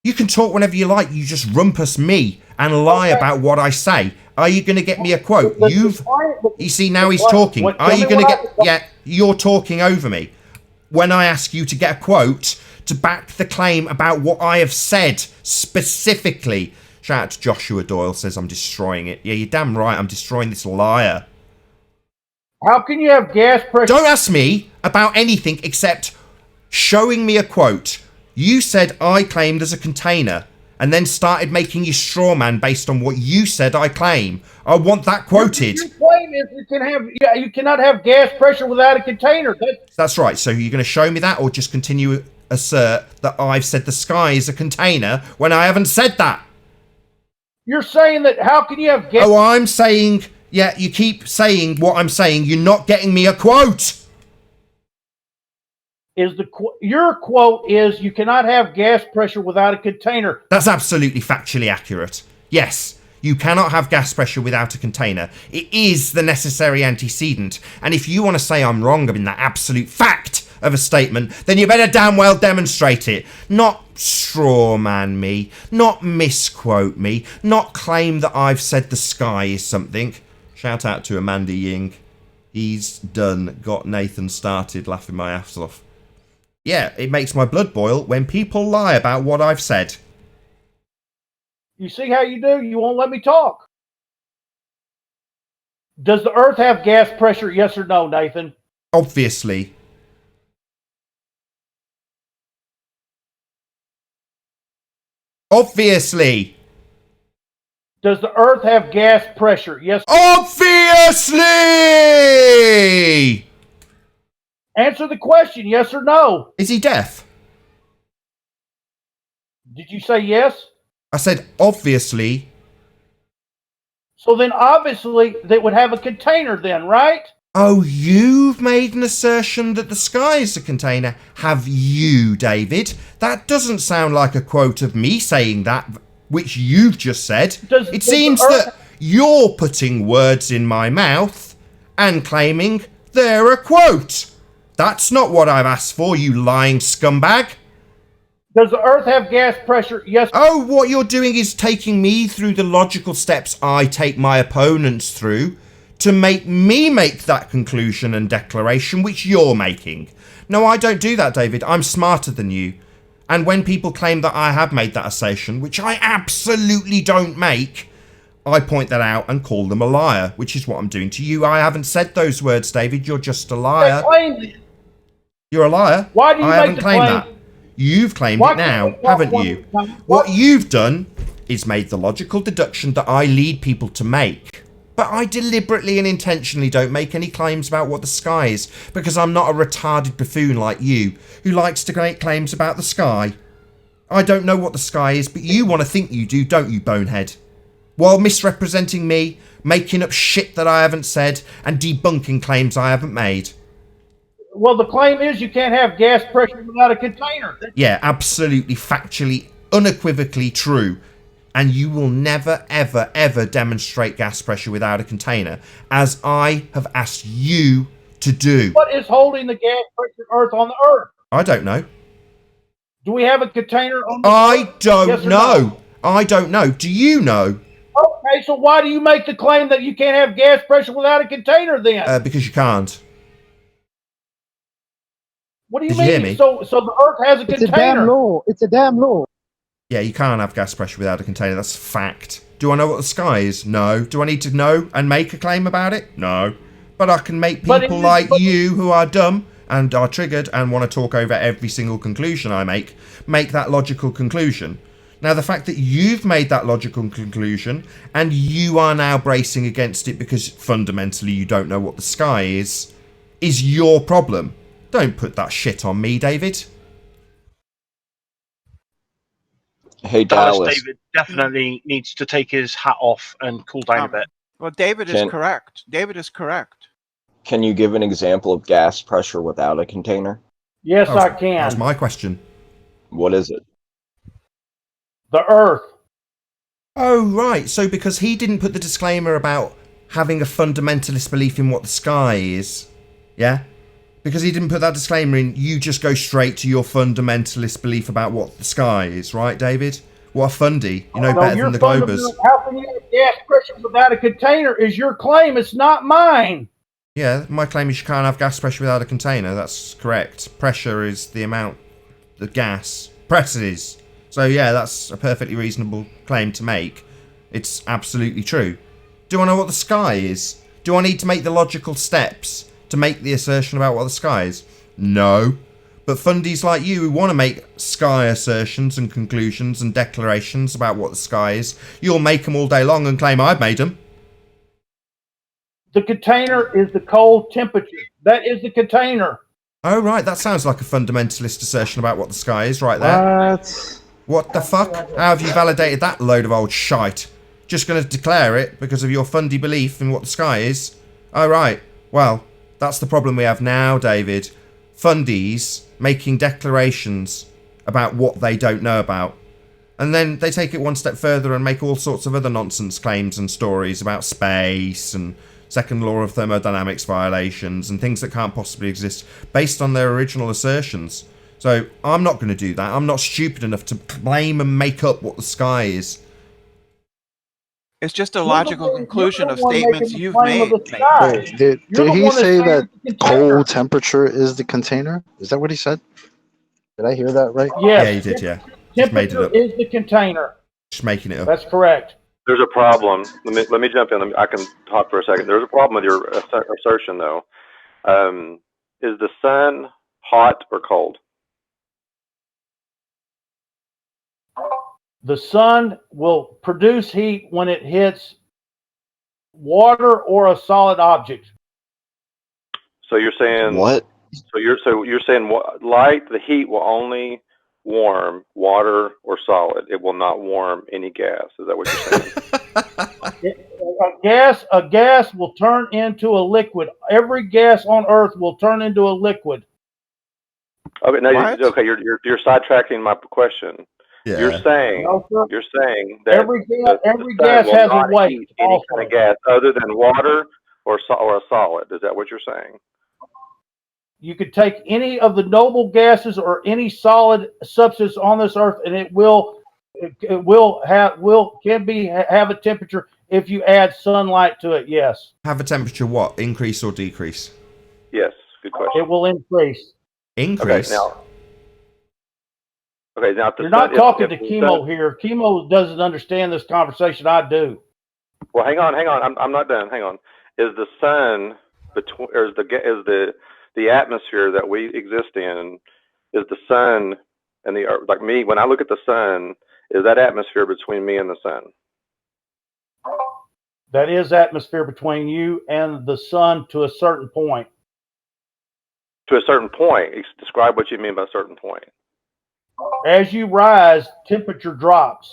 You can talk whenever you like. You just rumpus me and lie about what I say. Are you going to get me a quote? You see, now he's talking. Are you going to get... Yeah, you're talking over me. When I ask you to get a quote to back the claim about what I have said specifically. Shout out to Joshua Doyle, says I'm destroying it. Yeah, you're damn right, I'm destroying this liar. How can you have gas pressure? Don't ask me about anything except showing me a quote. You said I claim there's a container, and then started making your straw man based on what you said I claim. I want that quoted. Your claim is you cannot have gas pressure without a container. That's right. So you're going to show me that, or just continue assert that I've said the sky is a container when I haven't said that? You're saying that how can you have gas... Oh, I'm saying... Yeah, you keep saying what I'm saying. You're not getting me a quote. Your quote is you cannot have gas pressure without a container. That's absolutely factually accurate. Yes, you cannot have gas pressure without a container. It is the necessary antecedent. And if you want to say I'm wrong in that absolute fact of a statement, then you better damn well demonstrate it. Not straw man me, not misquote me, not claim that I've said the sky is something. Shout out to Amanda Ying. He's got Nathan started laughing my ass off. Yeah, it makes my blood boil when people lie about what I've said. You see how you do? You won't let me talk. Does the Earth have gas pressure, yes or no, Nathan? Obviously. Obviously. Does the Earth have gas pressure, yes? Obviously! Answer the question, yes or no. Is he deaf? Did you say yes? I said obviously. So then obviously they would have a container then, right? Oh, you've made an assertion that the sky is a container. Have you, David? That doesn't sound like a quote of me saying that, which you've just said. It seems that you're putting words in my mouth and claiming they're a quote. That's not what I've asked for, you lying scumbag. Does the Earth have gas pressure? Yes. Oh, what you're doing is taking me through the logical steps I take my opponents through to make me make that conclusion and declaration which you're making. No, I don't do that, David. I'm smarter than you. And when people claim that I have made that assertion, which I absolutely don't make, I point that out and call them a liar, which is what I'm doing to you. I haven't said those words, David. You're just a liar. You're a liar. Why do you I haven't make the claimed claim? that. You've claimed it now, haven't you? What you've done is made the logical deduction that I lead people to make. But I deliberately and intentionally don't make any claims about what the sky is, because I'm not a retarded buffoon like you, who likes to make claims about the sky. I don't know what the sky is, but you want to think you do, don't you, bonehead? while misrepresenting me, making up shit that I haven't said, and debunking claims I haven't made. Well, the claim is you can't have gas pressure without a container. Yeah, absolutely, factually, unequivocally true. And you will never, ever, ever demonstrate gas pressure without a container, as I have asked you to do. What is holding the gas pressure Earth on the Earth? I don't know. Do we have a container on the Earth? I don't yes know. No? I don't know. Do you know? Okay, so why do you make the claim that you can't have gas pressure without a container then? Because you can't. What do you Did mean? You hear me? So the Earth has a container. It's a damn law. It's a damn law. Yeah, you can't have gas pressure without a container. That's a fact. Do I know what the sky is? No. Do I need to know and make a claim about it? No. But I can make people like you who are dumb and are triggered and want to talk over every single conclusion I make that logical conclusion. Now, the fact that you've made that logical conclusion and you are now bracing against it because fundamentally you don't know what the sky is your problem. Don't put that shit on me, David. Hey, Dallas. David definitely needs to take his hat off and cool down a bit. Well, David is correct. David is correct. Can you give an example of gas pressure without a container? Yes, I can. That's my question. What is it? The Earth. Oh, right. So because he didn't put the disclaimer about having a fundamentalist belief in what the sky is, yeah? Because he didn't put that disclaimer in, you just go straight to your fundamentalist belief about what the sky is, right, David? What a fundy. You know better than the Globers. How can you have gas pressure without a container is your claim. It's not mine. Yeah, my claim is you can't have gas pressure without a container. That's correct. Pressure is the amount the gas presses. So yeah, that's a perfectly reasonable claim to make. It's absolutely true. Do I know what the sky is? Do I need to make the logical steps to make the assertion about what the sky is? No. But fundies like you who want to make sky assertions and conclusions and declarations about what the sky is, you'll make them all day long and claim I've made them. The container is the cold temperature. That is the container. Oh, right. That sounds like a fundamentalist assertion about what the sky is right there. What the fuck? How have you validated that load of old shite? Just going to declare it because of your fundy belief in what the sky is? Oh, right. Well, that's the problem we have now, David. Fundies making declarations about what they don't know about. And then they take it one step further and make all sorts of other nonsense claims and stories about space and second law of thermodynamics violations and things that can't possibly exist based on their original assertions. So I'm not going to do that. I'm not stupid enough to claim and make up what the sky is. It's just a logical conclusion of statements you've made. Did he say that cold temperature is the container? Is that what he said? Did I hear that right? Yes. Yeah, he did, yeah. Just made it up. Is the container. Just making it up. That's correct. There's a problem. Let me jump in. I can talk for a second. There's a problem with your assertion, though. Is the sun hot or cold? The sun will produce heat when it hits water or a solid object. So you're saying what? So you're saying light, the heat will only warm water or solid. It will not warm any gas. Is that what you're saying? A gas will turn into a liquid. Every gas on Earth will turn into a liquid. Okay, now you're sidetracking my question. Yeah. You're saying that every gas has a weight. Any kind of gas other than water or a solid. Is that what you're saying? You could take any of the noble gases or any solid substance on this Earth, and it have a temperature if you add sunlight to it. Yes. Have a temperature what? Increase or decrease? Yes. Good question. It will increase. Increase. Okay, now you're not talking to Chemo here. Chemo doesn't understand this conversation. I do. Well, hang on. I'm not done. Hang on. Is the sun between, or is the atmosphere that we exist in? Is the sun and the earth? Like me, when I look at the sun, is that atmosphere between me and the sun? That is atmosphere between you and the sun to a certain point. To a certain point. Describe what you mean by a certain point. As you rise, temperature drops.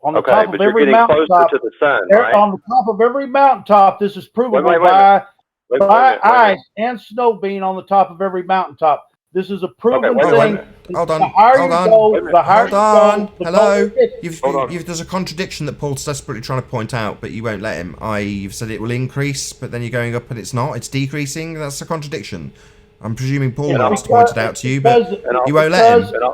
On the Okay, top of but you're every getting closer mountaintop, to the sun, right? on the top of every mountaintop, this is provable Wait a by minute. ice and snow being on the top of every mountaintop. This is a proven wait a thing. minute. Hold on. The higher Hold you on. go, the higher Hold you on. go, the Hello. colder it gets. Hold on. There's a contradiction that Paul's desperately trying to point out, but you won't let him. You've said it will increase, but then you're going up and it's not. It's decreasing. That's a contradiction. I'm presuming Paul wants to point it out to you, but you won't let him.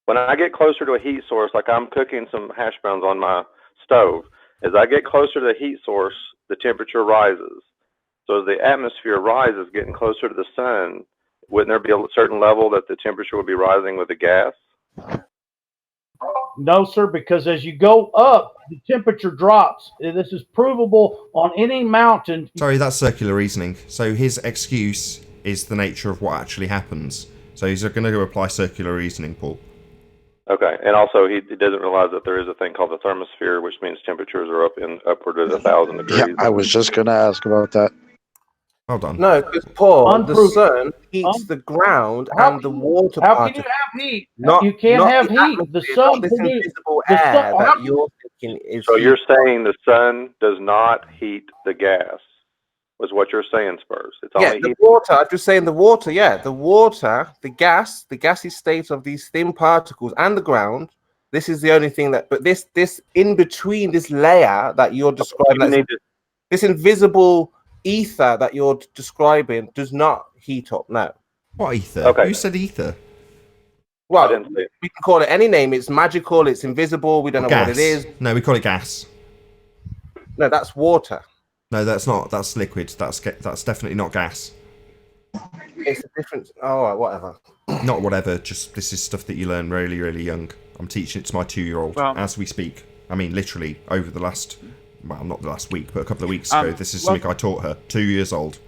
When I get closer to a heat source, like I'm cooking some hash browns on my stove, as I get closer to the heat source, the temperature rises. So as the atmosphere rises, getting closer to the sun, wouldn't there be a certain level that the temperature would be rising with the gas? No, sir, because as you go up, the temperature drops. This is provable on any mountain. Sorry, that's circular reasoning. So his excuse is the nature of what actually happens. So he's going to apply circular reasoning, Paul. Okay, and also he doesn't realize that there is a thing called the thermosphere, which means temperatures are upward of 1,000 degrees. Yeah, I was just going to ask about that. Hold on. No, because Paul, Unproven. the sun heats the ground and the water How can you particles. have heat? Not, You can't not have the heat. The atmosphere, sun not this produces invisible the air sun. that you're thinking is. So heat. you're saying the sun does not heat the gas, was what you're saying, Spurs. It's Yeah, only the heat. water. I'm just saying the water. Yeah, the water, the gas, the gassy state of these thin particles and the ground. This is the only thing that. But this in between this layer that you're describing, this invisible ether that you're describing does not heat up. No. What ether? Okay. Who said ether? Well, we can call it any name. It's magical. It's invisible. We don't know gas. what it is. No, we call it gas. No, that's water. No, that's not. That's liquid. That's definitely not gas. It's a different. Oh, whatever. Not whatever. Just this is stuff that you learn really, really young. I'm teaching it to my 2-year-old as we speak. I mean, literally over the last, well, not the last week, but a couple of weeks ago. This is something I taught her. 2 years old.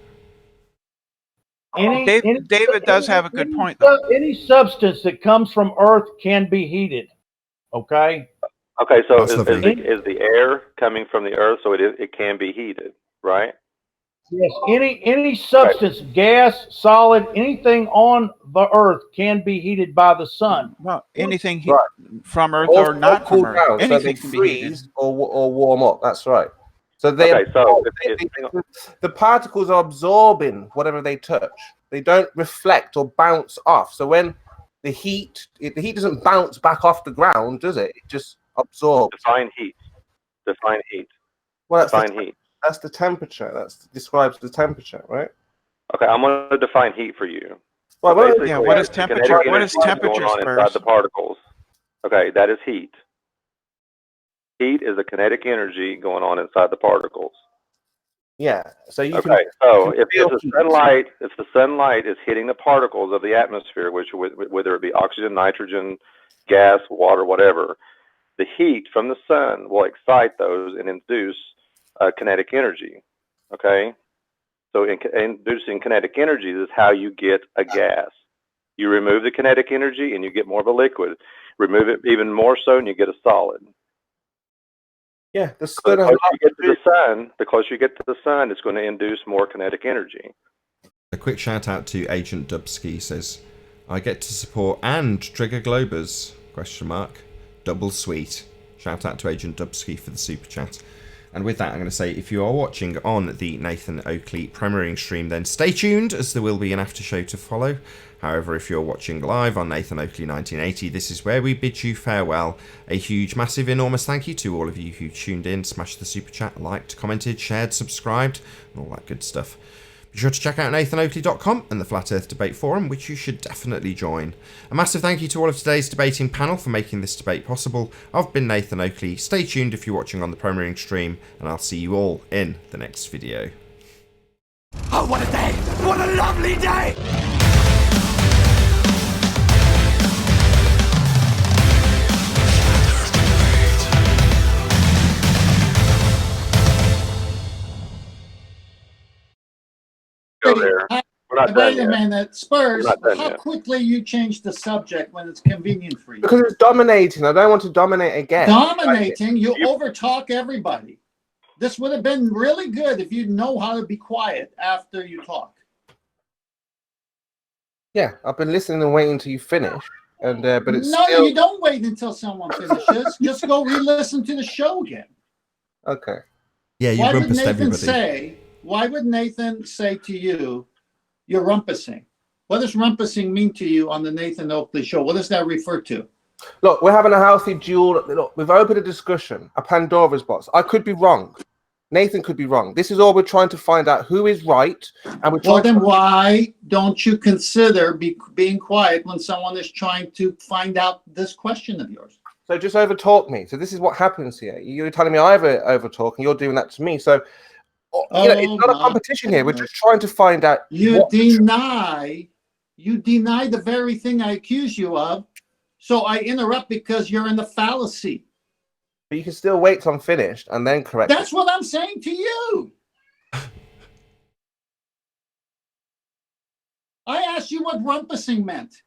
David does have a good point, though. Any substance that comes from Earth can be heated. Okay. Okay, so That's is the air coming from the earth, so it can be heated, right? Yes. Any substance, gas, solid, anything on the Earth can be heated by the sun. Well, anything from Earth or not from Earth, down, so they anything can be heated. freeze or warm up. That's right. So they, the particles are absorbing whatever they touch. They don't reflect or bounce off. So when the heat doesn't bounce back off the ground, does it? It just absorbs. Define heat. Define heat. Well, define heat. That's the temperature. That describes the temperature, right? Okay, I'm going to define heat for you. Well, what is temperature? What is temperature, inside the particles? Okay, that is heat. Heat is the kinetic energy going on inside the particles. Yeah. So you okay. So if the sunlight is hitting the particles of the atmosphere, which whether it be oxygen, nitrogen, gas, water, whatever, the heat from the sun will excite those and induce kinetic energy. Okay. So inducing kinetic energy is how you get a gas. You remove the kinetic energy and you get more of a liquid. Remove it even more so and you get a solid. Yeah, the closer you get to the sun, it's going to induce more kinetic energy. A quick shout out to Agent Dubsky says, I get to support and trigger Globers, ? Double sweet. Shout out to Agent Dubsky for the super chat. And with that, I'm going to say, if you are watching on the Nathan Oakley premiering stream, then stay tuned, as there will be an after show to follow. However, if you're watching live on Nathan Oakley 1980, this is where we bid you farewell. A huge, massive, enormous thank you to all of you who tuned in, smashed the super chat, liked, commented, shared, subscribed, and all that good stuff. Be sure to check out nathanoakley.com and the Flat Earth Debate Forum, which you should definitely join. A massive thank you to all of today's debating panel for making this debate possible. I've been Nathan Oakley. Stay tuned if you're watching on the premiering stream, and I'll see you all in the next video. Oh, what a day! What a lovely day! Wait a minute, Spurs, how quickly you change the subject when it's convenient for you? Because it's dominating. I don't want to dominate again. Dominating? You overtalk everybody. This would have been really good if you know how to be quiet after you talk. Yeah, I've been listening and waiting until you finish, and but it's no, still... you don't wait until someone finishes. Just go re-listen to the show again. Okay. Yeah, you rumpused everybody. Why would Nathan say to you, you're rumpusing? What does rumpusing mean to you on the Nathan Oakley show? What does that refer to? Look, we're having a healthy duel. Look, we've opened a discussion, a Pandora's box. I could be wrong. Nathan could be wrong. This is all we're trying to find out who is right. And we're well, then why don't you consider being quiet when someone is trying to find out this question of yours? So just overtalk me. So this is what happens here. You're telling me I overtalk, and you're doing that to me. So it's not a competition here. We're just trying to find out. You deny the very thing I accuse you of. So I interrupt because you're in the fallacy. But you can still wait till I'm finished and then correct. That's what I'm saying to you. I asked you what rumpusing meant.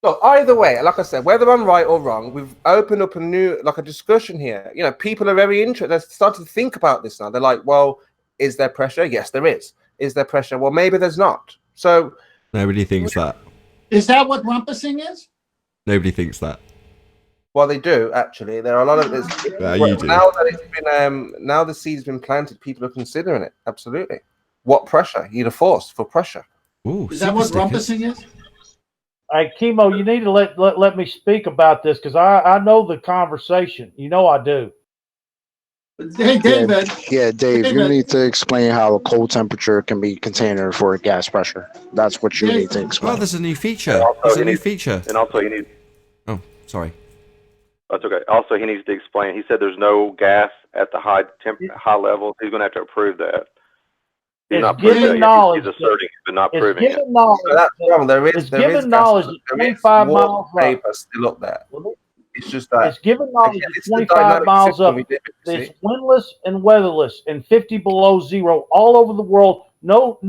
Look, either way, like I said, whether I'm right or wrong, we've opened up a discussion here. You know, people are very interested. They're starting to think about this now. They're like, well, is there pressure? Yes, there is. Is there pressure? Well, maybe there's not. So nobody thinks that. Is that what rumpusing is? Nobody thinks that. Well, they do actually. There are a lot of you do. Now that it's been now the seed's been planted, people are considering it. Absolutely. What pressure? You'd have forced for pressure. Ooh, is that what rumpusing is? Hey, Chemo, you need to let me speak about this because I know the conversation. You know I do. Hey, David. Yeah, Dave, you need to explain how a cold temperature can be container for gas pressure. That's what you need to explain. Well, there's a new feature. There's a new feature. And also you need... Oh, sorry. That's okay. Also, he needs to explain. He said there's no gas at the high level. He's going to have to approve that. He's not proving that. He's asserting it, but not proving it. Knowledge, that's wrong. There is knowledge that 25 miles up. Still up there. It's just that. It's given knowledge that 25 miles up. It's windless and weatherless and 50 below zero all over the world. No,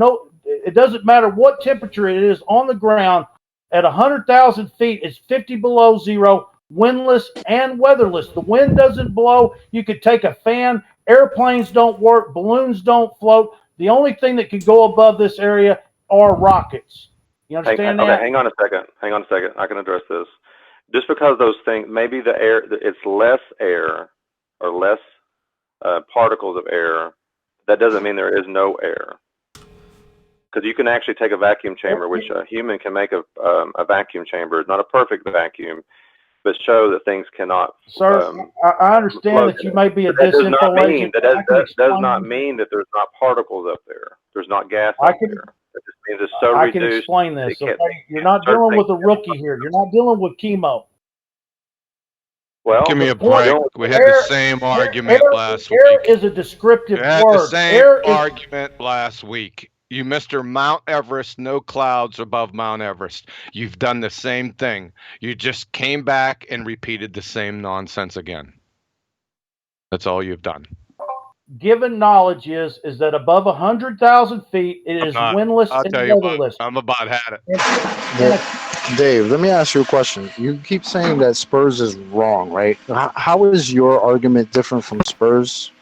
it doesn't matter what temperature it is on the ground. At 100,000 feet, it's 50 below zero, windless and weatherless. The wind doesn't blow. You could take a fan. Airplanes don't work. Balloons don't float. The only thing that could go above this area are rockets. You understand that? Okay, hang on a second. I can address this. Just because those things, maybe the air, it's less air or less particles of air, that doesn't mean there is no air. Because you can actually take a vacuum chamber, which a human can make a vacuum chamber. It's not a perfect vacuum, but show that things cannot. Sir, I understand that you may be a disinfo agent. That does not mean that there's not particles up there. There's not gas up there. That just means it's so reduced. I can explain this. Okay? You're not dealing with a rookie here. You're not dealing with Chemo. Well, give me a break. We had the same argument last week. Air is a descriptive word. We had the same argument last week. You, Mr. Mount Everest, no clouds above Mount Everest. You've done the same thing. You just came back and repeated the same nonsense again. That's all you've done. Given knowledge is that above 100,000 feet, it is windless and weatherless. I'm about had it. Dave, let me ask you a question. You keep saying that Spurs is wrong, right? How is your argument different from Spurs?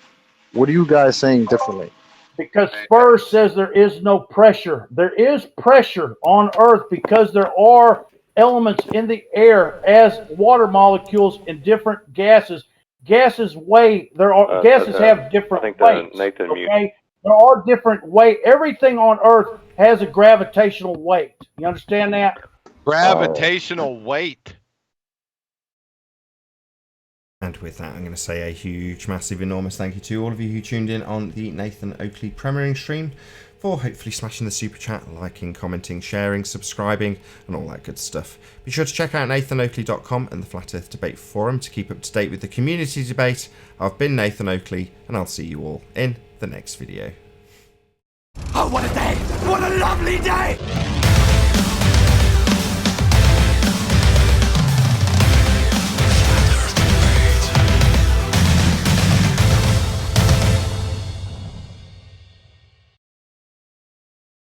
What are you guys saying differently? Because Spurs says there is no pressure. There is pressure on Earth because there are elements in the air as water molecules in different gases. Gases weigh. Gases have different weights. Okay, there are different weight. Everything on Earth has a gravitational weight. You understand that? Gravitational weight. And with that, I'm going to say a huge, massive, enormous thank you to all of you who tuned in on the Nathan Oakley premiering stream, for hopefully smashing the super chat, liking, commenting, sharing, subscribing, and all that good stuff. Be sure to check out nathanoakley.com and the Flat Earth Debate Forum to keep up to date with the community debate. I've been Nathan Oakley, and I'll see you all in the next video. Oh, what a day! What a lovely day!